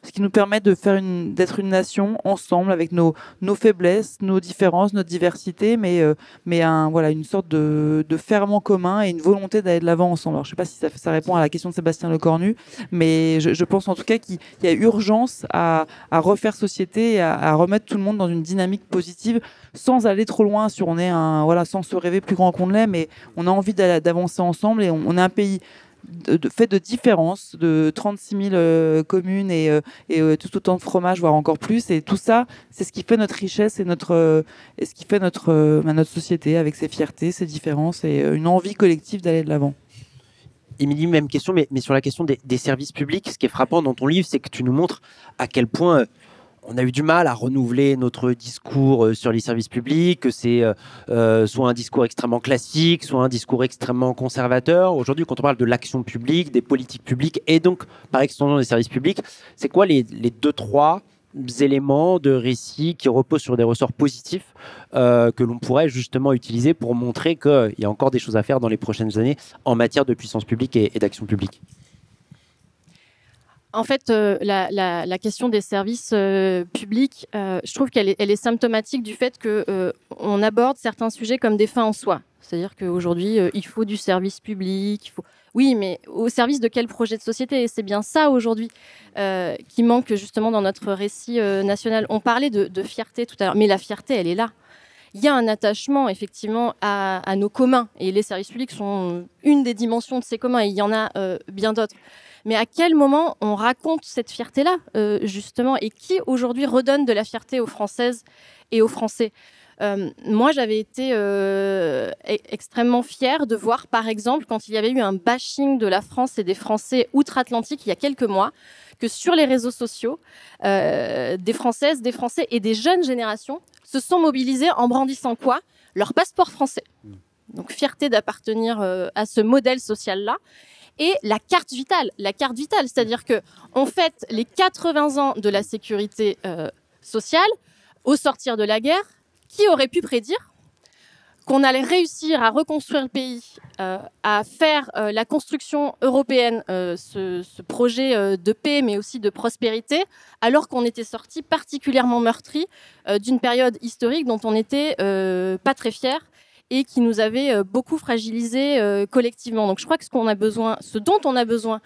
ce qui nous permet d'être une nation ensemble, avec nos faiblesses, nos différences, notre diversité, mais une sorte de ferment commun et une volonté d'aller de l'avant ensemble. Alors, je ne sais pas si ça répond à la question de Sébastien Lecornu, mais je pense en tout cas qu'il y a urgence à refaire société et à remettre tout le monde dans une dynamique positive, sans aller trop loin, sans se rêver plus grand qu'on ne l'est, mais on a envie d'avancer ensemble, et on est un pays fait de différences, de 36 000 communes et tout autant de fromages, voire encore plus. Et tout ça, c'est ce qui fait notre richesse et ce qui fait notre société, avec ses fiertés, ses différences et une envie collective d'aller de l'avant. Émilie, même question, mais sur la question des services publics, ce qui est frappant dans ton livre, c'est que tu nous montres à quel point on a eu du mal à renouveler notre discours sur les services publics, que c'est soit un discours extrêmement classique, soit un discours extrêmement conservateur. Aujourd'hui, quand on parle de l'action publique, des politiques publiques, et donc par extension des services publics, c'est quoi les 2-3 éléments de récit qui reposent sur des ressorts positifs que l'on pourrait justement utiliser pour montrer qu'il y a encore des choses à faire dans les prochaines années en matière de puissance publique et d'action publique? En fait, la question des services publics, je trouve qu'elle est symptomatique du fait qu'on aborde certains sujets comme des fins en soi. C'est-à-dire qu'aujourd'hui, il faut du service public. Oui, mais au service de quel projet de société? Et c'est bien ça aujourd'hui qui manque justement dans notre récit national. On parlait de fierté tout à l'heure, mais la fierté, elle est là. Il y a un attachement effectivement à nos communs, et les services publics sont une des dimensions de ces communs, et il y en a bien d'autres. Mais à quel moment on raconte cette fierté-là, justement, et qui aujourd'hui redonne de la fierté aux Françaises et aux Français? Moi, j'avais été extrêmement fière de voir, par exemple, quand il y avait eu un bashing de la France et des Français outre-Atlantique il y a quelques mois, que sur les réseaux sociaux, des Françaises, des Français et des jeunes générations se sont mobilisés en brandissant quoi? Leur passeport français. Donc, fierté d'appartenir à ce modèle social-là. Et la carte vitale, c'est-à-dire qu'on fête les 80 ans de la sécurité sociale au sortir de la guerre. Qui aurait pu prédire qu'on allait réussir à reconstruire le pays, à faire la construction européenne, ce projet de paix, mais aussi de prospérité, alors qu'on était sorti particulièrement meurtri d'une période historique dont on n'était pas très fiers et qui nous avait beaucoup fragilisés collectivement. Donc je crois que ce dont on a besoin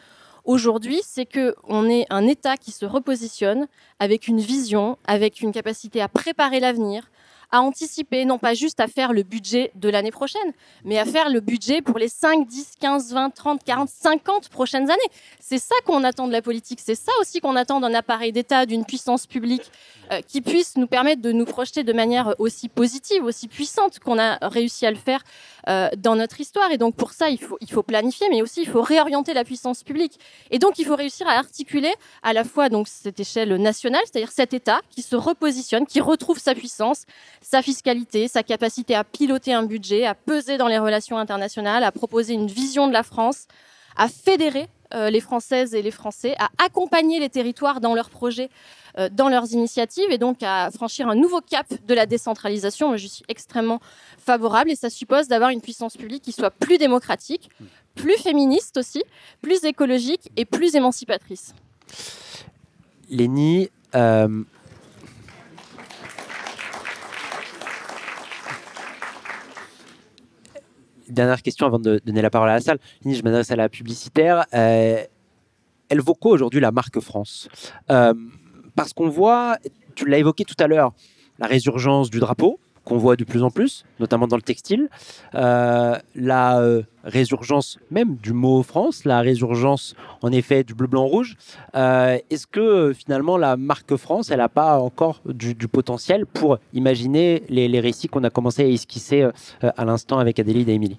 aujourd'hui, c'est qu'on ait un État qui se repositionne avec une vision, avec une capacité à préparer l'avenir, à anticiper, non pas juste à faire le budget de l'année prochaine, mais à faire le budget pour les 5, 10, 15, 20, 30, 40, 50 prochaines années. C'est ça qu'on attend de la politique, c'est ça aussi qu'on attend d'un appareil d'État, d'une puissance publique qui puisse nous permettre de nous projeter de manière aussi positive, aussi puissante qu'on a réussi à le faire dans notre histoire. Et donc pour ça, il faut planifier, mais aussi il faut réorienter la puissance publique. Et donc il faut réussir à articuler à la fois donc, cette échelle nationale, c'est-à-dire cet État qui se repositionne, qui retrouve sa puissance, sa fiscalité, sa capacité à piloter un budget, à peser dans les relations internationales, à proposer une vision de la France, à fédérer les Françaises et les Français à accompagner les territoires dans leurs projets, dans leurs initiatives, et donc à franchir un nouveau cap de la décentralisation. Moi, je suis extrêmement favorable, et ça suppose d'avoir une puissance publique qui soit plus démocratique, plus féministe aussi, plus écologique et plus émancipatrice. Lénie, dernière question avant de donner la parole à la salle. Lénie, je m'adresse à la publicitaire. Elle vaut quoi aujourd'hui la marque France? Parce qu'on voit, tu l'as évoqué tout à l'heure, la résurgence du drapeau, qu'on voit de plus en plus, notamment dans le textile, la résurgence même du mot France, la résurgence en effet du bleu, blanc, rouge. Est-ce que finalement la marque France, elle n'a pas encore du potentiel pour imaginer les récits qu'on a commencé à esquisser à l'instant avec Adélaïde et Émilie?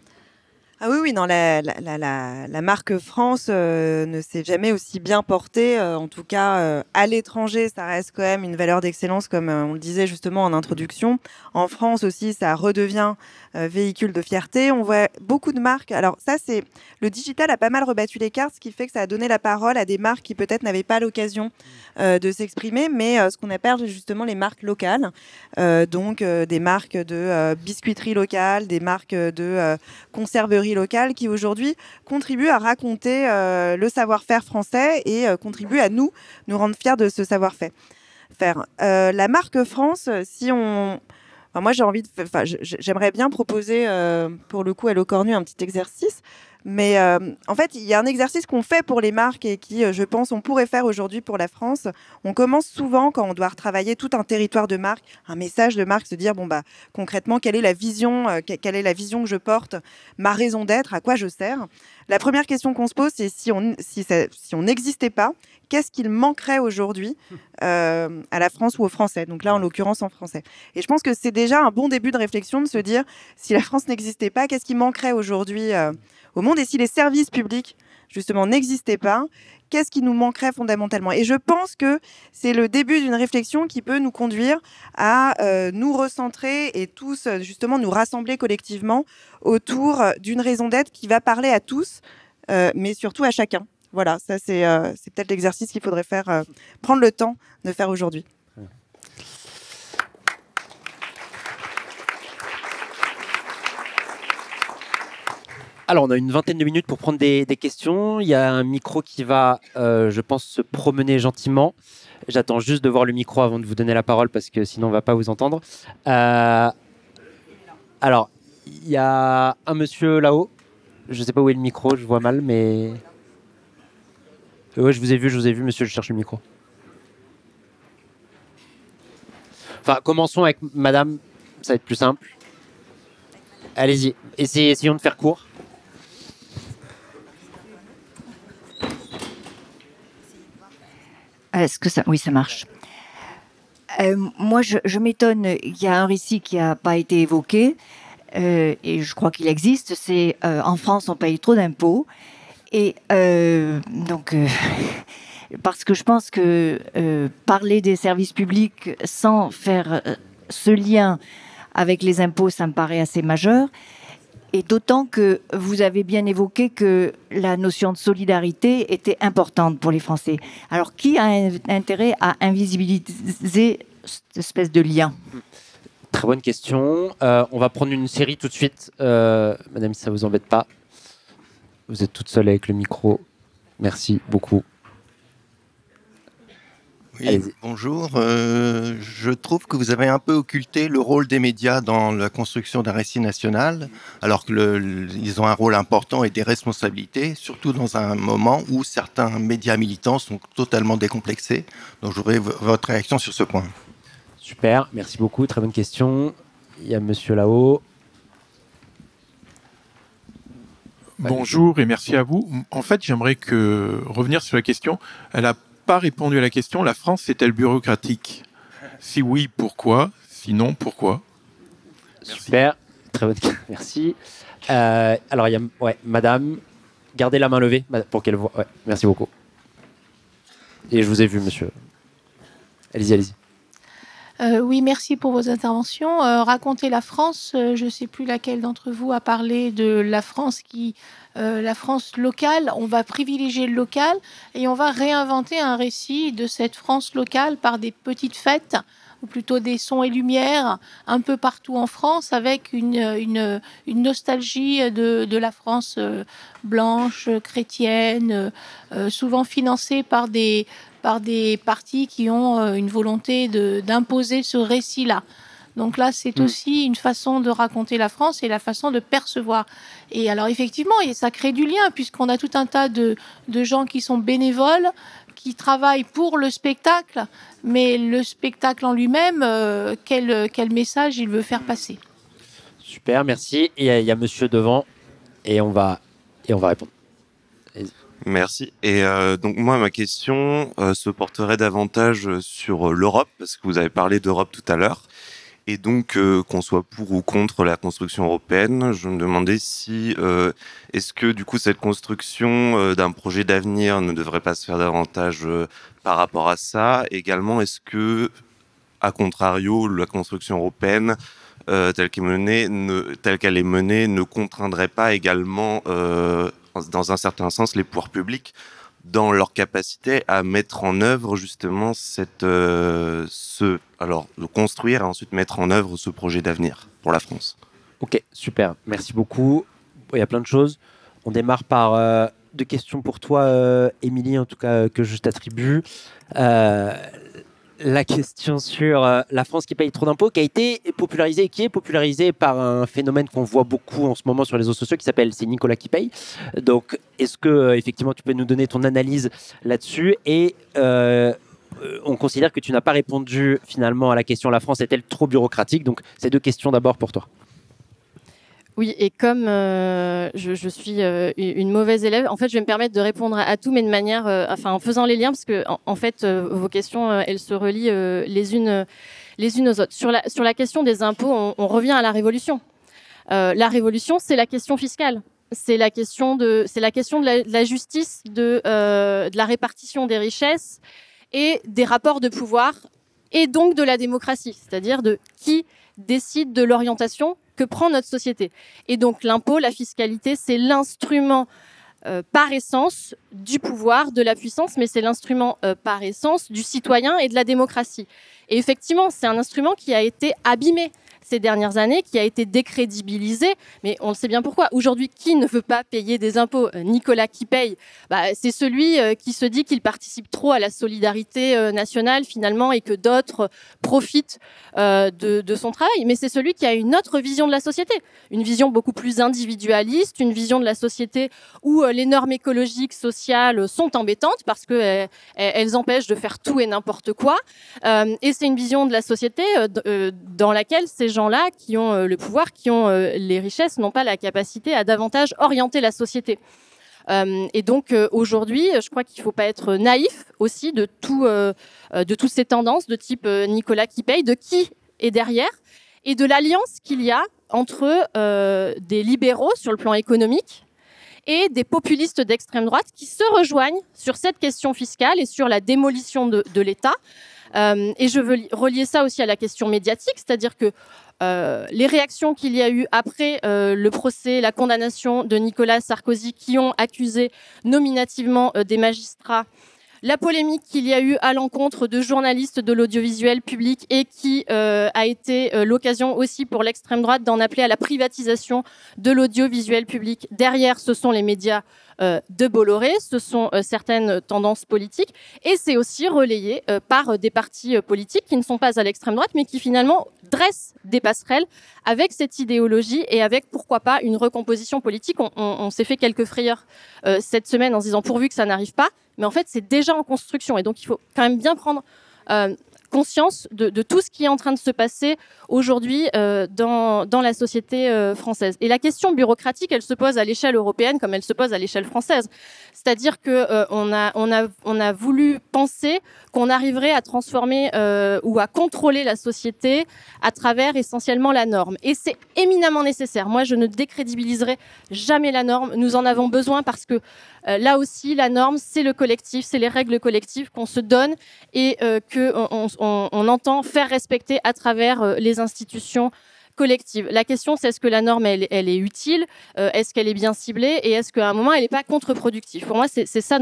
Ah oui, oui, non, la marque France ne s'est jamais aussi bien portée. En tout cas, à l'étranger, ça reste quand même une valeur d'excellence, comme on le disait justement en introduction. En France aussi, ça redevient véhicule de fierté. On voit beaucoup de marques. Alors ça, c'est le digital a pas mal rebattu les cartes, ce qui fait que ça a donné la parole à des marques qui peut-être n'avaient pas l'occasion de s'exprimer, mais ce qu'on appelle justement les marques locales. Donc des marques de biscuiterie locale, des marques de conserverie locale qui aujourd'hui contribuent à raconter le savoir-faire français et contribuent à nous rendre fiers de ce savoir-faire. La marque France, si on... Enfin, moi, j'aimerais bien proposer, pour le coup, à Locornu, un petit exercice. Mais en fait, il y a un exercice qu'on fait pour les marques et qui, je pense, on pourrait faire aujourd'hui pour la France. On commence souvent, quand on doit retravailler tout un territoire de marque, un message de marque, se dire, bon, bah, concrètement, quelle est la vision que je porte, ma raison d'être, à quoi je sers. La première question qu'on se pose, c'est si on n'existait pas, qu'est-ce qu'il manquerait aujourd'hui à la France ou aux Français? Donc là, en l'occurrence, en français. Et je pense que c'est déjà un bon début de réflexion de se dire, si la France n'existait pas, qu'est-ce qui manquerait aujourd'hui au monde? Et si les services publics, justement, n'existaient pas, qu'est-ce qui nous manquerait fondamentalement? Et je pense que c'est le début d'une réflexion qui peut nous conduire à nous recentrer et tous, justement, nous rassembler collectivement autour d'une raison d'être qui va parler à tous, mais surtout à chacun. Voilà, ça c'est peut-être l'exercice qu'il faudrait faire, prendre le temps de faire aujourd'hui. Alors, on a une vingtaine de minutes pour prendre des questions. Il y a un micro qui va, je pense, se promener gentiment. J'attends juste de voir le micro avant de vous donner la parole parce que sinon, on ne va pas vous entendre. Alors, il y a un monsieur là-haut. Je ne sais pas où est le micro, je vois mal, mais... Ouais, je vous ai vu, monsieur, je cherche le micro. Enfin, commençons avec madame, ça va être plus simple. Allez-y, essayons de faire court. Est-ce que ça... Oui, ça marche. Moi, je m'étonne, il y a un récit qui n'a pas été évoqué, et je crois qu'il existe, c'est en France, on paye trop d'impôts. Et parce que je pense que parler des services publics sans faire ce lien avec les impôts, ça me paraît assez majeur. Et d'autant que vous avez bien évoqué que la notion de solidarité était importante pour les Français. Alors, qui a intérêt à invisibiliser cette espèce de lien? Très bonne question. On va prendre une série tout de suite. Madame, si ça ne vous embête pas. Vous êtes toute seule avec le micro. Merci beaucoup. Oui, bonjour. Je trouve que vous avez un peu occulté le rôle des médias dans la construction d'un récit national, alors qu'ils ont un rôle important et des responsabilités, surtout dans un moment où certains médias militants sont totalement décomplexés. Donc, je voudrais votre réaction sur ce point. Super, merci beaucoup. Très bonne question. Il y a monsieur là-haut. Bonjour et merci à vous. En fait, j'aimerais revenir sur la question. Elle n'a pas répondu à la question. La France est-elle bureaucratique? Si oui, pourquoi? Sinon, pourquoi? Merci. Super, très bonne question. Merci. Alors, il y a madame, gardez la main levée pour qu'elle voie. Ouais, merci beaucoup. Et je vous ai vu, monsieur. Allez-y, allez-y. Oui, merci pour vos interventions. Raconter la France, je ne sais plus laquelle d'entre vous a parlé de la France la France locale. On va privilégier le local et on va réinventer un récit de cette France locale par des petites fêtes, ou plutôt des sons et lumières un peu partout en France, avec une nostalgie de la France blanche, chrétienne, souvent financée par des partis qui ont une volonté d'imposer ce récit-là. Donc là, c'est aussi une façon de raconter la France et la façon de percevoir. Et alors, effectivement, ça crée du lien, puisqu'on a tout un tas de gens qui sont bénévoles, qui travaillent pour le spectacle, mais le spectacle en lui-même, quel message il veut faire passer. Super, merci. Et il y a monsieur devant, et on va répondre. Merci. Et donc moi, ma question se porterait davantage sur l'Europe, parce que vous avez parlé d'Europe tout à l'heure. Et donc, qu'on soit pour ou contre la construction européenne, je me demandais si, est-ce que du coup cette construction d'un projet d'avenir ne devrait pas se faire davantage par rapport à ça. Également, est-ce que, à contrario, la construction européenne telle qu'elle est menée ne contraindrait pas également, dans un certain sens, les pouvoirs publics dans leur capacité à mettre en œuvre justement de construire et ensuite mettre en œuvre ce projet d'avenir pour la France. Ok, super, merci beaucoup. Il y a plein de choses. On démarre par deux questions pour toi, Émilie, en tout cas, que je t'attribue. La question sur la France qui paye trop d'impôts, qui est popularisée par un phénomène qu'on voit beaucoup en ce moment sur les réseaux sociaux, qui s'appelle c'est Nicolas qui paye. Donc, est-ce que effectivement tu peux nous donner ton analyse là-dessus? Et on considère que tu n'as pas répondu finalement à la question la France est-elle trop bureaucratique? Donc, ces deux questions d'abord pour toi. Oui, et comme je suis une mauvaise élève, en fait, je vais me permettre de répondre à tout, mais de manière, en faisant les liens, parce que en fait, vos questions, elles se relient les unes aux autres. Sur la question des impôts, on revient à la Révolution. La Révolution, c'est la question fiscale. C'est la question de la justice, de la répartition des richesses et des rapports de pouvoir, et donc de la démocratie, c'est-à-dire de qui décide de l'orientation que prend notre société. Et donc l'impôt, la fiscalité, c'est l'instrument par essence du pouvoir, de la puissance, mais c'est l'instrument par essence du citoyen et de la démocratie. Et effectivement, c'est un instrument qui a été abîmé ces dernières années, qui a été décrédibilisé, mais on le sait bien pourquoi. Aujourd'hui, qui ne veut pas payer des impôts? Nicolas qui paye, c'est celui qui se dit qu'il participe trop à la solidarité nationale finalement et que d'autres profitent de son travail. Mais c'est celui qui a une autre vision de la société, une vision beaucoup plus individualiste, une vision de la société où les normes écologiques, sociales sont embêtantes parce que elles empêchent de faire tout et n'importe quoi. Et c'est une vision de la société dans laquelle ces gens-là qui ont le pouvoir, qui ont les richesses, n'ont pas la capacité à davantage orienter la société. Et donc aujourd'hui, je crois qu'il ne faut pas être naïf aussi de toutes ces tendances de type Nicolas qui paye, de qui est derrière et de l'alliance qu'il y a entre des libéraux sur le plan économique et des populistes d'extrême droite qui se rejoignent sur cette question fiscale et sur la démolition de l'État. Et je veux relier ça aussi à la question médiatique, c'est-à-dire que les réactions qu'il y a eu après le procès, la condamnation de Nicolas Sarkozy, qui ont accusé nominativement des magistrats, la polémique qu'il y a eu à l'encontre de journalistes de l'audiovisuel public et qui a été l'occasion aussi pour l'extrême droite d'en appeler à la privatisation de l'audiovisuel public. Derrière, ce sont les médias de Bolloré, ce sont certaines tendances politiques et c'est aussi relayé par des partis politiques qui ne sont pas à l'extrême droite mais qui finalement dressent des passerelles avec cette idéologie et avec pourquoi pas une recomposition politique. On s'est fait quelques frayeurs cette semaine en se disant pourvu que ça n'arrive pas, mais en fait c'est déjà en construction et donc il faut quand même bien prendre conscience de tout ce qui est en train de se passer aujourd'hui dans la société française. Et la question bureaucratique, elle se pose à l'échelle européenne comme elle se pose à l'échelle française. C'est-à-dire que on a voulu penser qu'on arriverait à transformer ou à contrôler la société à travers essentiellement la norme. Et c'est éminemment nécessaire. Moi, je ne décrédibiliserai jamais la norme. Nous en avons besoin parce que là aussi, la norme, c'est le collectif, c'est les règles collectives qu'on se donne et qu'on on entend faire respecter à travers les institutions collective. La question, c'est est-ce que la norme, elle est utile, est-ce qu'elle est bien ciblée, et est-ce qu'à un moment, elle n'est pas contre-productive. Pour moi, c'est ça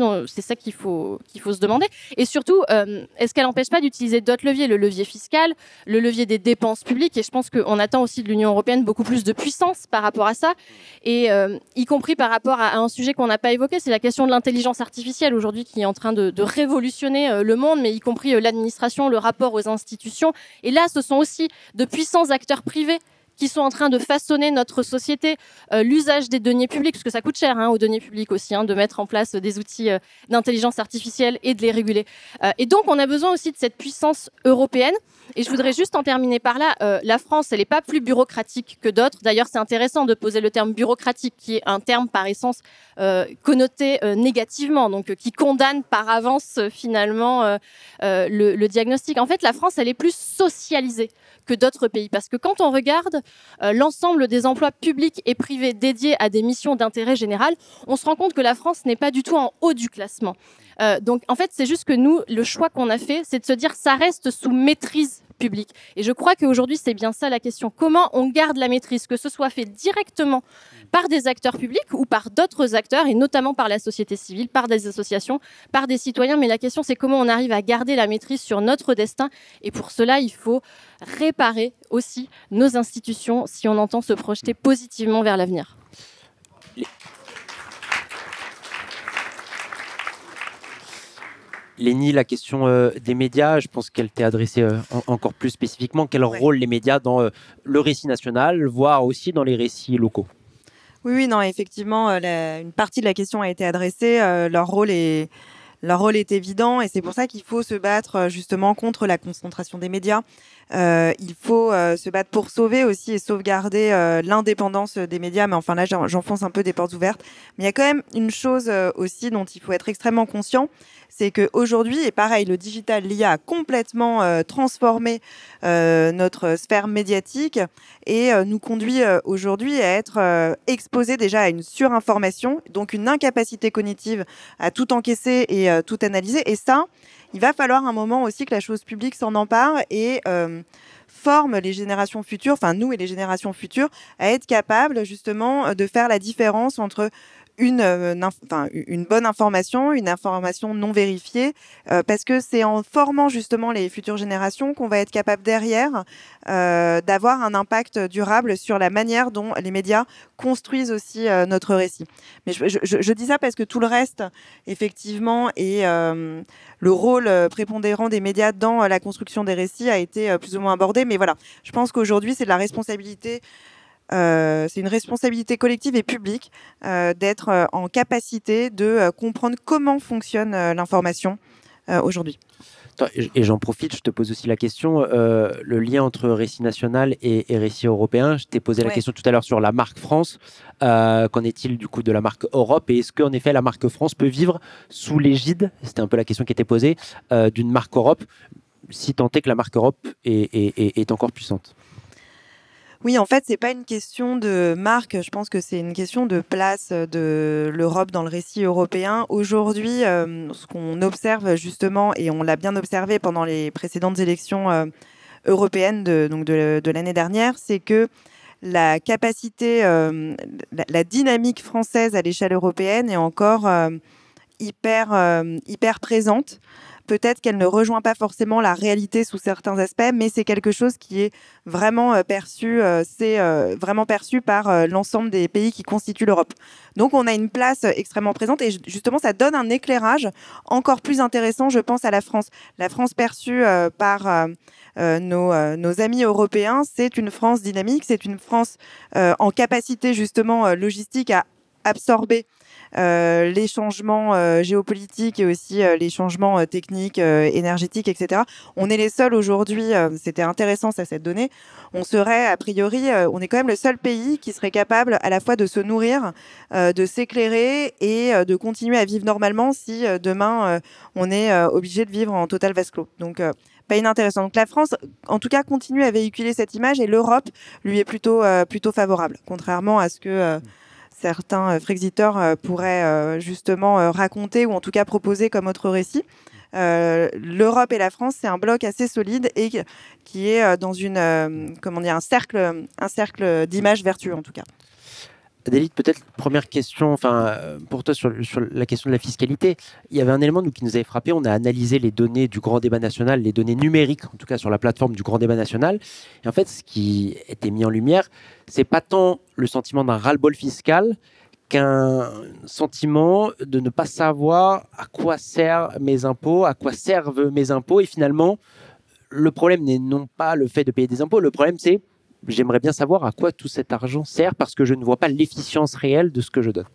qu'il faut se demander. Et surtout, est-ce qu'elle n'empêche pas d'utiliser d'autres leviers, le levier fiscal, le levier des dépenses publiques, et je pense qu'on attend aussi de l'Union européenne beaucoup plus de puissance par rapport à ça, et y compris par rapport à un sujet qu'on n'a pas évoqué, c'est la question de l'intelligence artificielle aujourd'hui qui est en train de révolutionner le monde, mais y compris l'administration, le rapport aux institutions. Et là, ce sont aussi de puissants acteurs privés qui sont en train de façonner notre société, l'usage des deniers publics, parce que ça coûte cher aux deniers publics aussi, de mettre en place des outils d'intelligence artificielle et de les réguler. Et donc, on a besoin aussi de cette puissance européenne. Et je voudrais juste en terminer par là. La France, elle n'est pas plus bureaucratique que d'autres. D'ailleurs, c'est intéressant de poser le terme bureaucratique, qui est un terme par essence connoté négativement, donc qui condamne par avance finalement le diagnostic. En fait, la France, elle est plus socialisée que d'autres pays. Parce que quand on regarde l'ensemble des emplois publics et privés dédiés à des missions d'intérêt général, on se rend compte que la France n'est pas du tout en haut du classement. Donc, en fait, c'est juste que nous, le choix qu'on a fait, c'est de se dire ça reste sous maîtrise publique. Et je crois qu'aujourd'hui, c'est bien ça la question. Comment on garde la maîtrise, que ce soit fait directement par des acteurs publics ou par d'autres acteurs, et notamment par la société civile, par des associations, par des citoyens. Mais la question, c'est comment on arrive à garder la maîtrise sur notre destin. Et pour cela, il faut réparer aussi nos institutions si on entend se projeter positivement vers l'avenir. Lénie, la question des médias, je pense qu'elle t'est adressée encore plus spécifiquement. Quel rôle les médias dans le récit national, voire aussi dans les récits locaux? Oui, non, effectivement, une partie de la question a été adressée. Leur rôle est évident et c'est pour ça qu'il faut se battre justement contre la concentration des médias. Il faut se battre pour sauver aussi et sauvegarder l'indépendance des médias. Mais enfin là, j'enfonce un peu des portes ouvertes. Mais il y a quand même une chose aussi dont il faut être extrêmement conscient, c'est qu'aujourd'hui, et pareil, le digital, l'IA a complètement transformé notre sphère médiatique et nous conduit aujourd'hui à être exposés déjà à une surinformation, donc une incapacité cognitive à tout encaisser et tout analyser. Et ça, il va falloir un moment aussi que la chose publique s'en empare et forme les générations futures, enfin nous et les générations futures, à être capables justement de faire la différence entre une bonne information, une information non vérifiée, parce que c'est en formant justement les futures générations qu'on va être capable derrière d'avoir un impact durable sur la manière dont les médias construisent aussi notre récit. Mais je dis ça parce que tout le reste, effectivement, et le rôle prépondérant des médias dans la construction des récits a été plus ou moins abordé. Mais voilà, je pense qu'aujourd'hui, c'est de la responsabilité. C'est une responsabilité collective et publique d'être en capacité de comprendre comment fonctionne l'information aujourd'hui. Et j'en profite, je te pose aussi la question, le lien entre récit national et récit européen. Je t'ai posé la question tout à l'heure sur la marque France. Qu'en est-il du coup de la marque Europe? Et est-ce qu'en effet la marque France peut vivre sous l'égide, c'était un peu la question qui était posée, d'une marque Europe, si tant est que la marque Europe est encore puissante? Oui, en fait, c'est pas une question de marque. Je pense que c'est une question de place de l'Europe dans le récit européen. Aujourd'hui, ce qu'on observe justement, et on l'a bien observé pendant les précédentes élections européennes de l'année dernière, c'est que la capacité, la dynamique française à l'échelle européenne est encore hyper présente. Peut-être qu'elle ne rejoint pas forcément la réalité sous certains aspects, mais c'est quelque chose qui est vraiment perçu, vraiment perçu par l'ensemble des pays qui constituent l'Europe. Donc on a une place extrêmement présente et justement ça donne un éclairage encore plus intéressant, je pense, à la France. La France perçue par nos amis européens, c'est une France dynamique, c'est une France en capacité justement logistique à absorber les changements géopolitiques et aussi les changements techniques, énergétiques, etc. On est les seuls aujourd'hui, c'était intéressant ça, cette donnée, on serait a priori, on est quand même le seul pays qui serait capable à la fois de se nourrir, de s'éclairer et de continuer à vivre normalement si demain on est obligé de vivre en total vase clos. Donc pas inintéressant. Donc la France, en tout cas, continue à véhiculer cette image et l'Europe lui est plutôt favorable, contrairement à ce que certains frexiteurs pourraient justement raconter ou en tout cas proposer comme autre récit. l'Europe et la France, c'est un bloc assez solide et qui est dans un cercle d'images vertueux en tout cas. Adélie, peut-être première question, pour toi sur la question de la fiscalité. Il y avait un élément qui nous avait frappé. On a analysé les données du grand débat national, les données numériques, en tout cas sur la plateforme du grand débat national. Et en fait, ce qui était mis en lumière, c'est pas tant le sentiment d'un ras-le-bol fiscal qu'un sentiment de ne pas savoir à quoi servent mes impôts, et finalement, le problème n'est non pas le fait de payer des impôts, le problème c'est j'aimerais bien savoir à quoi tout cet argent sert parce que je ne vois pas l'efficience réelle de ce que je donne.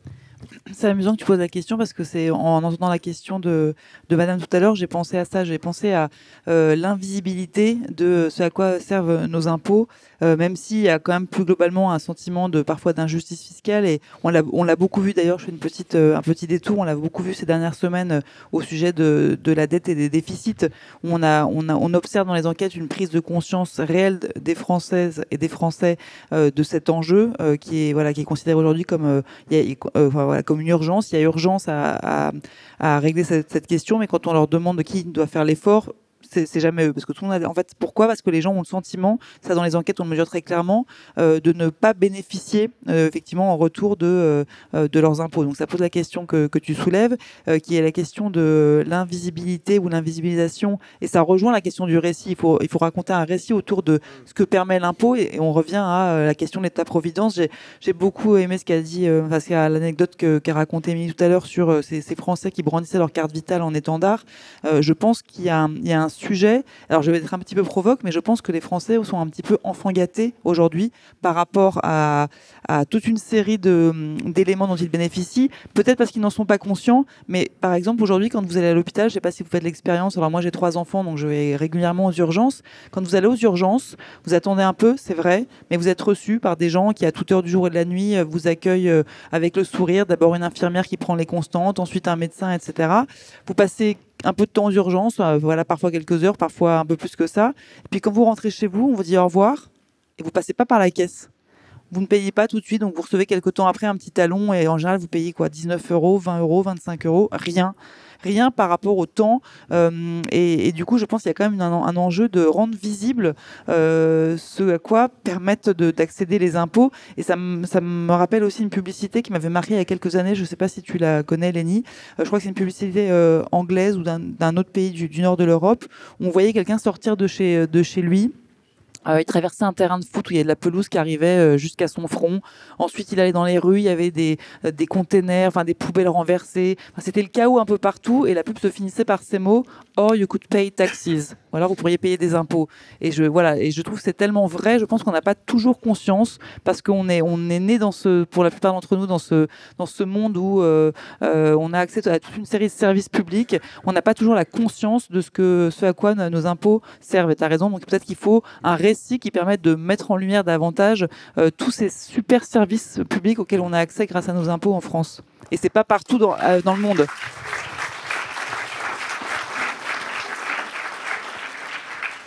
C'est amusant que tu poses la question parce que c'est en entendant la question de Madame tout à l'heure, j'ai pensé à ça, j'ai pensé à l'invisibilité de ce à quoi servent nos impôts, même s'il y a quand même plus globalement un sentiment parfois d'injustice fiscale et on l'a beaucoup vu d'ailleurs, je fais un petit détour, on l'a beaucoup vu ces dernières semaines au sujet de la dette et des déficits, où on observe dans les enquêtes une prise de conscience réelle des Françaises et des Français de cet enjeu qui est considéré aujourd'hui comme comme une urgence. Il y a urgence à régler cette question, mais quand on leur demande qui doit faire l'effort, c'est jamais eux. Parce que tout le monde en fait, pourquoi ? Parce que les gens ont le sentiment, ça dans les enquêtes on le mesure très clairement, de ne pas bénéficier effectivement en retour de leurs impôts. Donc ça pose la question que tu soulèves, qui est la question de l'invisibilité ou l'invisibilisation. Et ça rejoint la question du récit. Il faut raconter un récit autour de ce que permet l'impôt. Et on revient à la question de l'État-providence. J'ai beaucoup aimé ce qu'a dit, l'anecdote qu'a raconté Émilie tout à l'heure sur ces Français qui brandissaient leur carte vitale en étendard. Je pense qu'il y a un sujet, alors je vais être un petit peu provoque, mais je pense que les Français sont un petit peu enfants gâtés aujourd'hui par rapport à toute une série d'éléments dont ils bénéficient, peut-être parce qu'ils n'en sont pas conscients, mais par exemple aujourd'hui quand vous allez à l'hôpital, je ne sais pas si vous faites l'expérience, alors moi j'ai 3 enfants donc je vais régulièrement aux urgences, quand vous allez aux urgences, vous attendez un peu, c'est vrai, mais vous êtes reçu par des gens qui à toute heure du jour et de la nuit vous accueillent avec le sourire, d'abord une infirmière qui prend les constantes, ensuite un médecin, etc. Vous passez un peu de temps aux urgences, parfois quelques heures, parfois un peu plus que ça. Et puis quand vous rentrez chez vous, on vous dit au revoir et vous passez pas par la caisse. Vous ne payez pas tout de suite, donc vous recevez quelques temps après un petit talon et en général vous payez 19 €, 20 €, 25 €, rien par rapport au temps. Et du coup, je pense qu'il y a quand même un enjeu de rendre visible ce à quoi permettent d'accéder les impôts. Et ça me rappelle aussi une publicité qui m'avait marqué il y a quelques années. Je ne sais pas si tu la connais, Lénie. Je crois que c'est une publicité anglaise ou d'un autre pays du nord de l'Europe où on voyait quelqu'un sortir de chez lui. Il traversait un terrain de foot où il y avait de la pelouse qui arrivait jusqu'à son front. Ensuite, il allait dans les rues, il y avait des containers, des poubelles renversées. C'était le chaos un peu partout. Et la pub se finissait par ces mots « Or you could pay taxes ». Ou alors, vous pourriez payer des impôts. Et je trouve que c'est tellement vrai. Je pense qu'on n'a pas toujours conscience parce qu'on est né pour la plupart d'entre nous, dans ce monde où on a accès à toute une série de services publics. On n'a pas toujours la conscience de ce à quoi nos impôts servent. Et tu as raison. Donc, peut-être qu'il faut un récit qui permette de mettre en lumière davantage tous ces super services publics auxquels on a accès grâce à nos impôts en France. Et c'est pas partout dans le monde.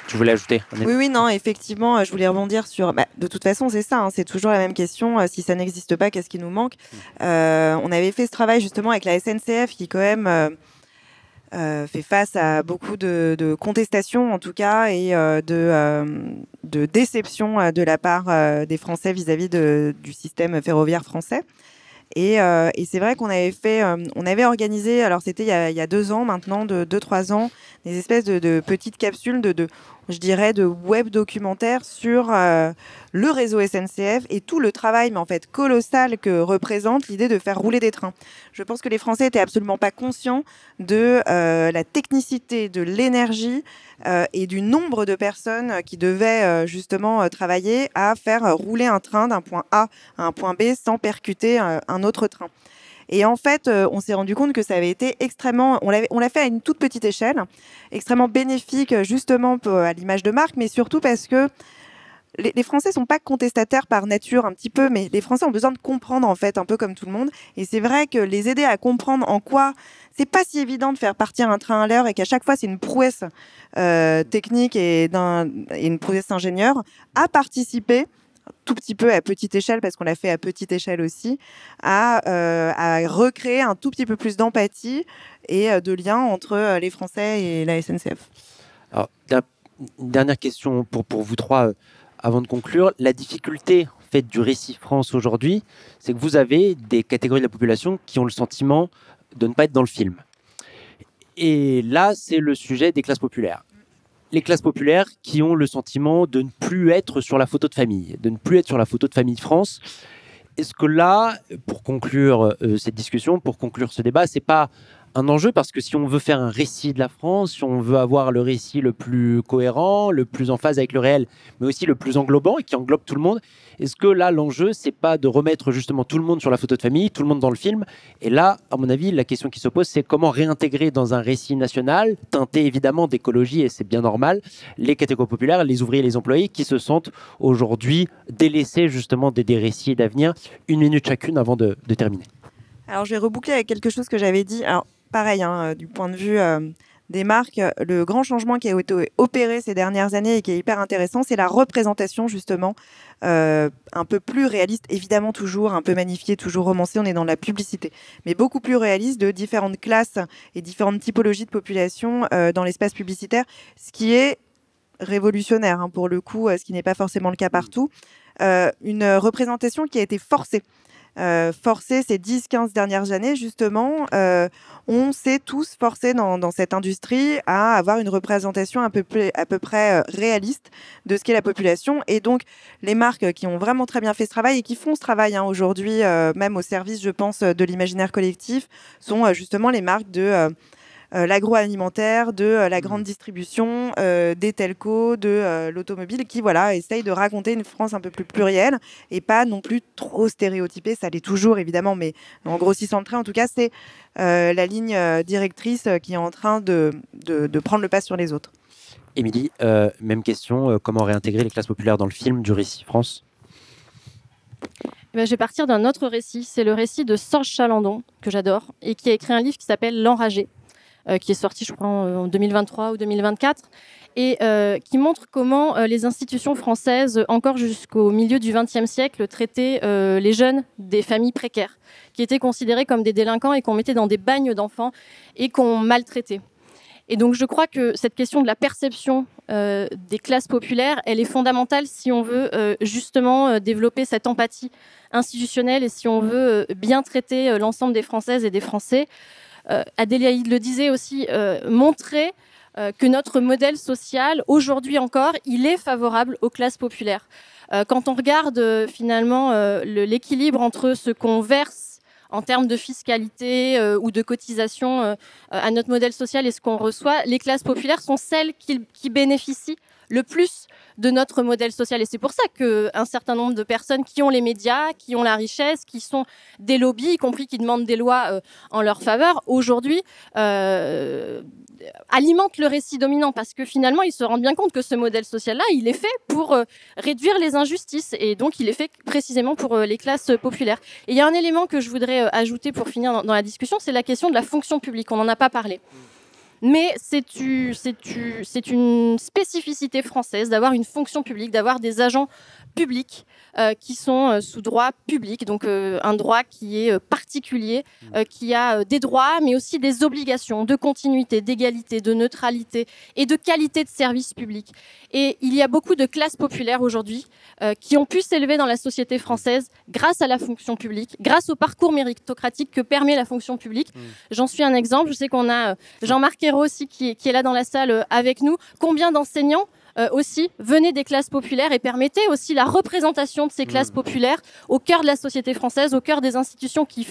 Tu voulais ajouter ? Oui, non, effectivement, je voulais rebondir sur... de toute façon, c'est ça, c'est toujours la même question. Si ça n'existe pas, qu'est-ce qui nous manque ? On avait fait ce travail justement avec la SNCF qui quand même... fait face à beaucoup de contestations en tout cas et de déception de la part des Français vis-à-vis du système ferroviaire français. Et c'est vrai qu'on avait organisé, alors c'était il y a 2 ans maintenant, 2-3 ans, des espèces de petites capsules je dirais, de web documentaires sur le réseau SNCF et tout le travail, mais en fait colossal, que représente l'idée de faire rouler des trains. Je pense que les Français n'étaient absolument pas conscients de la technicité, de l'énergie et du nombre de personnes qui devaient justement travailler à faire rouler un train d'un point A à un point B sans percuter un autre train. Et en fait, on s'est rendu compte que ça avait été extrêmement... On l'a fait à une toute petite échelle, extrêmement bénéfique justement à l'image de marque, mais surtout parce que les Français sont pas contestataires par nature un petit peu, mais les Français ont besoin de comprendre en fait, un peu comme tout le monde. Et c'est vrai que les aider à comprendre en quoi c'est pas si évident de faire partir un train à l'heure et qu'à chaque fois c'est une prouesse technique et une prouesse ingénieur, à participer tout petit peu à petite échelle, parce qu'on l'a fait à petite échelle aussi, à recréer un tout petit peu plus d'empathie et de lien entre les Français et la SNCF. Alors, une dernière question pour vous trois avant de conclure. La difficulté en fait, du récit France aujourd'hui, c'est que vous avez des catégories de la population qui ont le sentiment de ne pas être dans le film. Et là, c'est le sujet des classes populaires. Les classes populaires qui ont le sentiment de ne plus être sur la photo de famille, de ne plus être sur la photo de famille France. Est-ce que là, pour conclure cette discussion, pour conclure ce débat, c'est pas un enjeu parce que si on veut faire un récit de la France, si on veut avoir le récit le plus cohérent, le plus en phase avec le réel, mais aussi le plus englobant et qui englobe tout le monde, est-ce que là, l'enjeu, c'est pas de remettre justement tout le monde sur la photo de famille, tout le monde dans le film? Et là, à mon avis, la question qui se pose, c'est comment réintégrer dans un récit national, teinté évidemment d'écologie, et c'est bien normal, les catégories populaires, les ouvriers, les employés qui se sentent aujourd'hui délaissés justement des récits d'avenir. 1 minute chacune avant de terminer. Alors, je vais reboucler avec quelque chose que j'avais dit. Alors, pareil, du point de vue des marques, le grand changement qui a été opéré ces dernières années et qui est hyper intéressant, c'est la représentation justement un peu plus réaliste, évidemment toujours un peu magnifiée, toujours romancée, on est dans la publicité, mais beaucoup plus réaliste de différentes classes et différentes typologies de population dans l'espace publicitaire, ce qui est révolutionnaire pour le coup, ce qui n'est pas forcément le cas partout. Une représentation qui a été forcée. Ces 10-15 dernières années, justement, on s'est tous forcés dans cette industrie à avoir une représentation à peu près réaliste de ce qu'est la population. Et donc, les marques qui ont vraiment très bien fait ce travail et qui font ce travail aujourd'hui, même au service, je pense, de l'imaginaire collectif, sont justement les marques de l'agroalimentaire, de la grande distribution, des telcos, de l'automobile, qui essayent de raconter une France un peu plus plurielle et pas non plus trop stéréotypée. Ça l'est toujours évidemment, mais en grossissant le trait, en tout cas, c'est la ligne directrice qui est en train de prendre le pas sur les autres. Émilie, même question, comment réintégrer les classes populaires dans le film du récit France ? Je vais partir d'un autre récit, c'est le récit de Sorge Chalandon, que j'adore, et qui a écrit un livre qui s'appelle L'Enragé, qui est sorti, je crois, en 2023 ou 2024, et qui montre comment les institutions françaises, encore jusqu'au milieu du XXe siècle, traitaient les jeunes des familles précaires, qui étaient considérés comme des délinquants et qu'on mettait dans des bagnes d'enfants et qu'on maltraitait. Et donc, je crois que cette question de la perception des classes populaires, elle est fondamentale si on veut justement développer cette empathie institutionnelle et si on veut bien traiter l'ensemble des Françaises et des Français. Adélaïde le disait aussi, montrer que notre modèle social, aujourd'hui encore, il est favorable aux classes populaires. Quand on regarde finalement l'équilibre entre ce qu'on verse en termes de fiscalité ou de cotisation à notre modèle social et ce qu'on reçoit, les classes populaires sont celles qui bénéficient le plus de notre modèle social. Et c'est pour ça qu'un certain nombre de personnes qui ont les médias, qui ont la richesse, qui sont des lobbies, y compris qui demandent des lois en leur faveur, aujourd'hui alimentent le récit dominant, parce que finalement, ils se rendent bien compte que ce modèle social-là, il est fait pour réduire les injustices, et donc il est fait précisément pour les classes populaires. Et il y a un élément que je voudrais ajouter pour finir dans la discussion, c'est la question de la fonction publique. On n'en a pas parlé. Mais c'est une spécificité française d'avoir une fonction publique, d'avoir des agents publics qui sont sous droit public, donc un droit qui est particulier, qui a des droits, mais aussi des obligations de continuité, d'égalité, de neutralité et de qualité de service public. Et il y a beaucoup de classes populaires aujourd'hui qui ont pu s'élever dans la société française grâce à la fonction publique, grâce au parcours méritocratique que permet la fonction publique. J'en suis un exemple. Je sais qu'on a Jean-Marc Ayrault aussi qui est là dans la salle avec nous. Combien d'enseignants aussi venaient des classes populaires et permettaient aussi la représentation de ces classes populaires au cœur de la société française, au cœur des institutions qui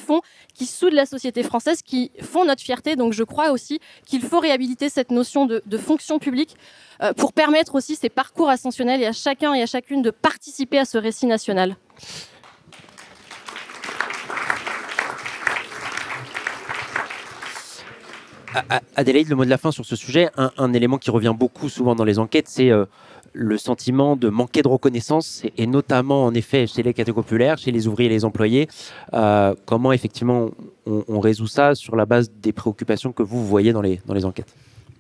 soudent la société française, qui font notre fierté. Donc je crois aussi qu'il faut réhabiliter cette notion de fonction publique pour permettre aussi ces parcours ascensionnels et à chacun et à chacune de participer à ce récit national. Adélaïde, le mot de la fin sur ce sujet, un élément qui revient beaucoup souvent dans les enquêtes, c'est le sentiment de manquer de reconnaissance, et notamment en effet chez les catégories populaires, chez les ouvriers et les employés. Comment effectivement on résout ça sur la base des préoccupations que vous voyez dans les enquêtes ?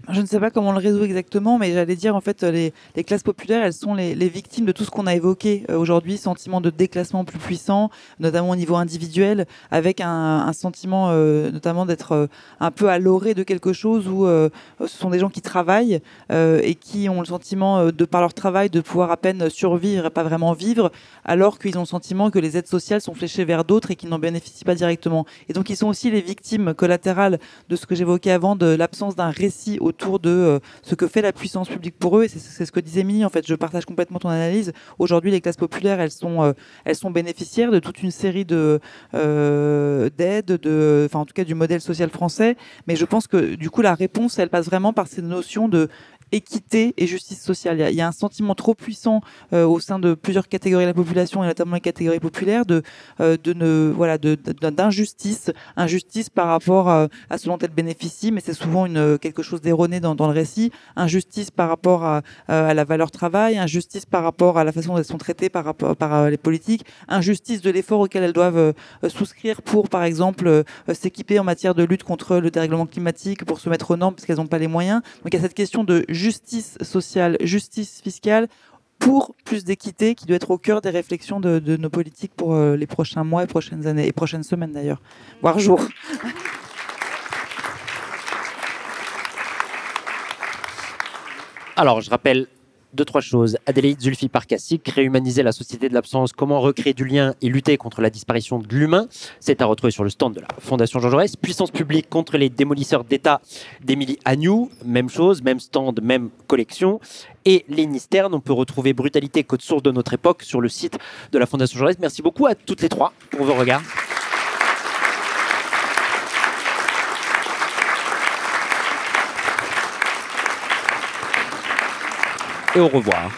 Je ne sais pas comment on le résout exactement, mais j'allais dire en fait les classes populaires, elles sont les victimes de tout ce qu'on a évoqué aujourd'hui, sentiment de déclassement plus puissant, notamment au niveau individuel, avec un sentiment notamment d'être un peu à l'orée de quelque chose où ce sont des gens qui travaillent et qui ont le sentiment de par leur travail de pouvoir à peine survivre et pas vraiment vivre, alors qu'ils ont le sentiment que les aides sociales sont fléchées vers d'autres et qu'ils n'en bénéficient pas directement. Et donc ils sont aussi les victimes collatérales de ce que j'évoquais avant, de l'absence d'un récit autour de ce que fait la puissance publique pour eux. Et c'est ce que disait Émilie, en fait, je partage complètement ton analyse. Aujourd'hui, les classes populaires, elles sont bénéficiaires de toute une série d'aides, enfin en tout cas du modèle social français. Mais je pense que du coup, la réponse, elle passe vraiment par ces notions de équité et justice sociale. Il y a un sentiment trop puissant au sein de plusieurs catégories de la population et notamment les catégories populaires d'injustice, injustice par rapport à ce dont elles bénéficient, mais c'est souvent quelque chose d'erroné dans le récit, injustice par rapport à la valeur travail, injustice par rapport à la façon dont elles sont traitées par les politiques, injustice de l'effort auquel elles doivent souscrire pour, par exemple, s'équiper en matière de lutte contre le dérèglement climatique, pour se mettre aux normes parce qu'elles n'ont pas les moyens. Donc il y a cette question de justice sociale, justice fiscale, pour plus d'équité qui doit être au cœur des réflexions de nos politiques pour les prochains mois et prochaines années, et prochaines semaines d'ailleurs, voire jours. Alors, je rappelle 2-3 choses. Adélaïde Zulfi-Parcassic, réhumaniser la société de l'absence, comment recréer du lien et lutter contre la disparition de l'humain. C'est à retrouver sur le stand de la Fondation Jean Jaurès. Puissance publique contre les démolisseurs d'État d'Émilie Agnew. Même chose, même stand, même collection. Et Lénie Stern, on peut retrouver Brutalité, code source de notre époque sur le site de la Fondation Jean Jaurès. Merci beaucoup à toutes les trois pour vos regards. Et au revoir.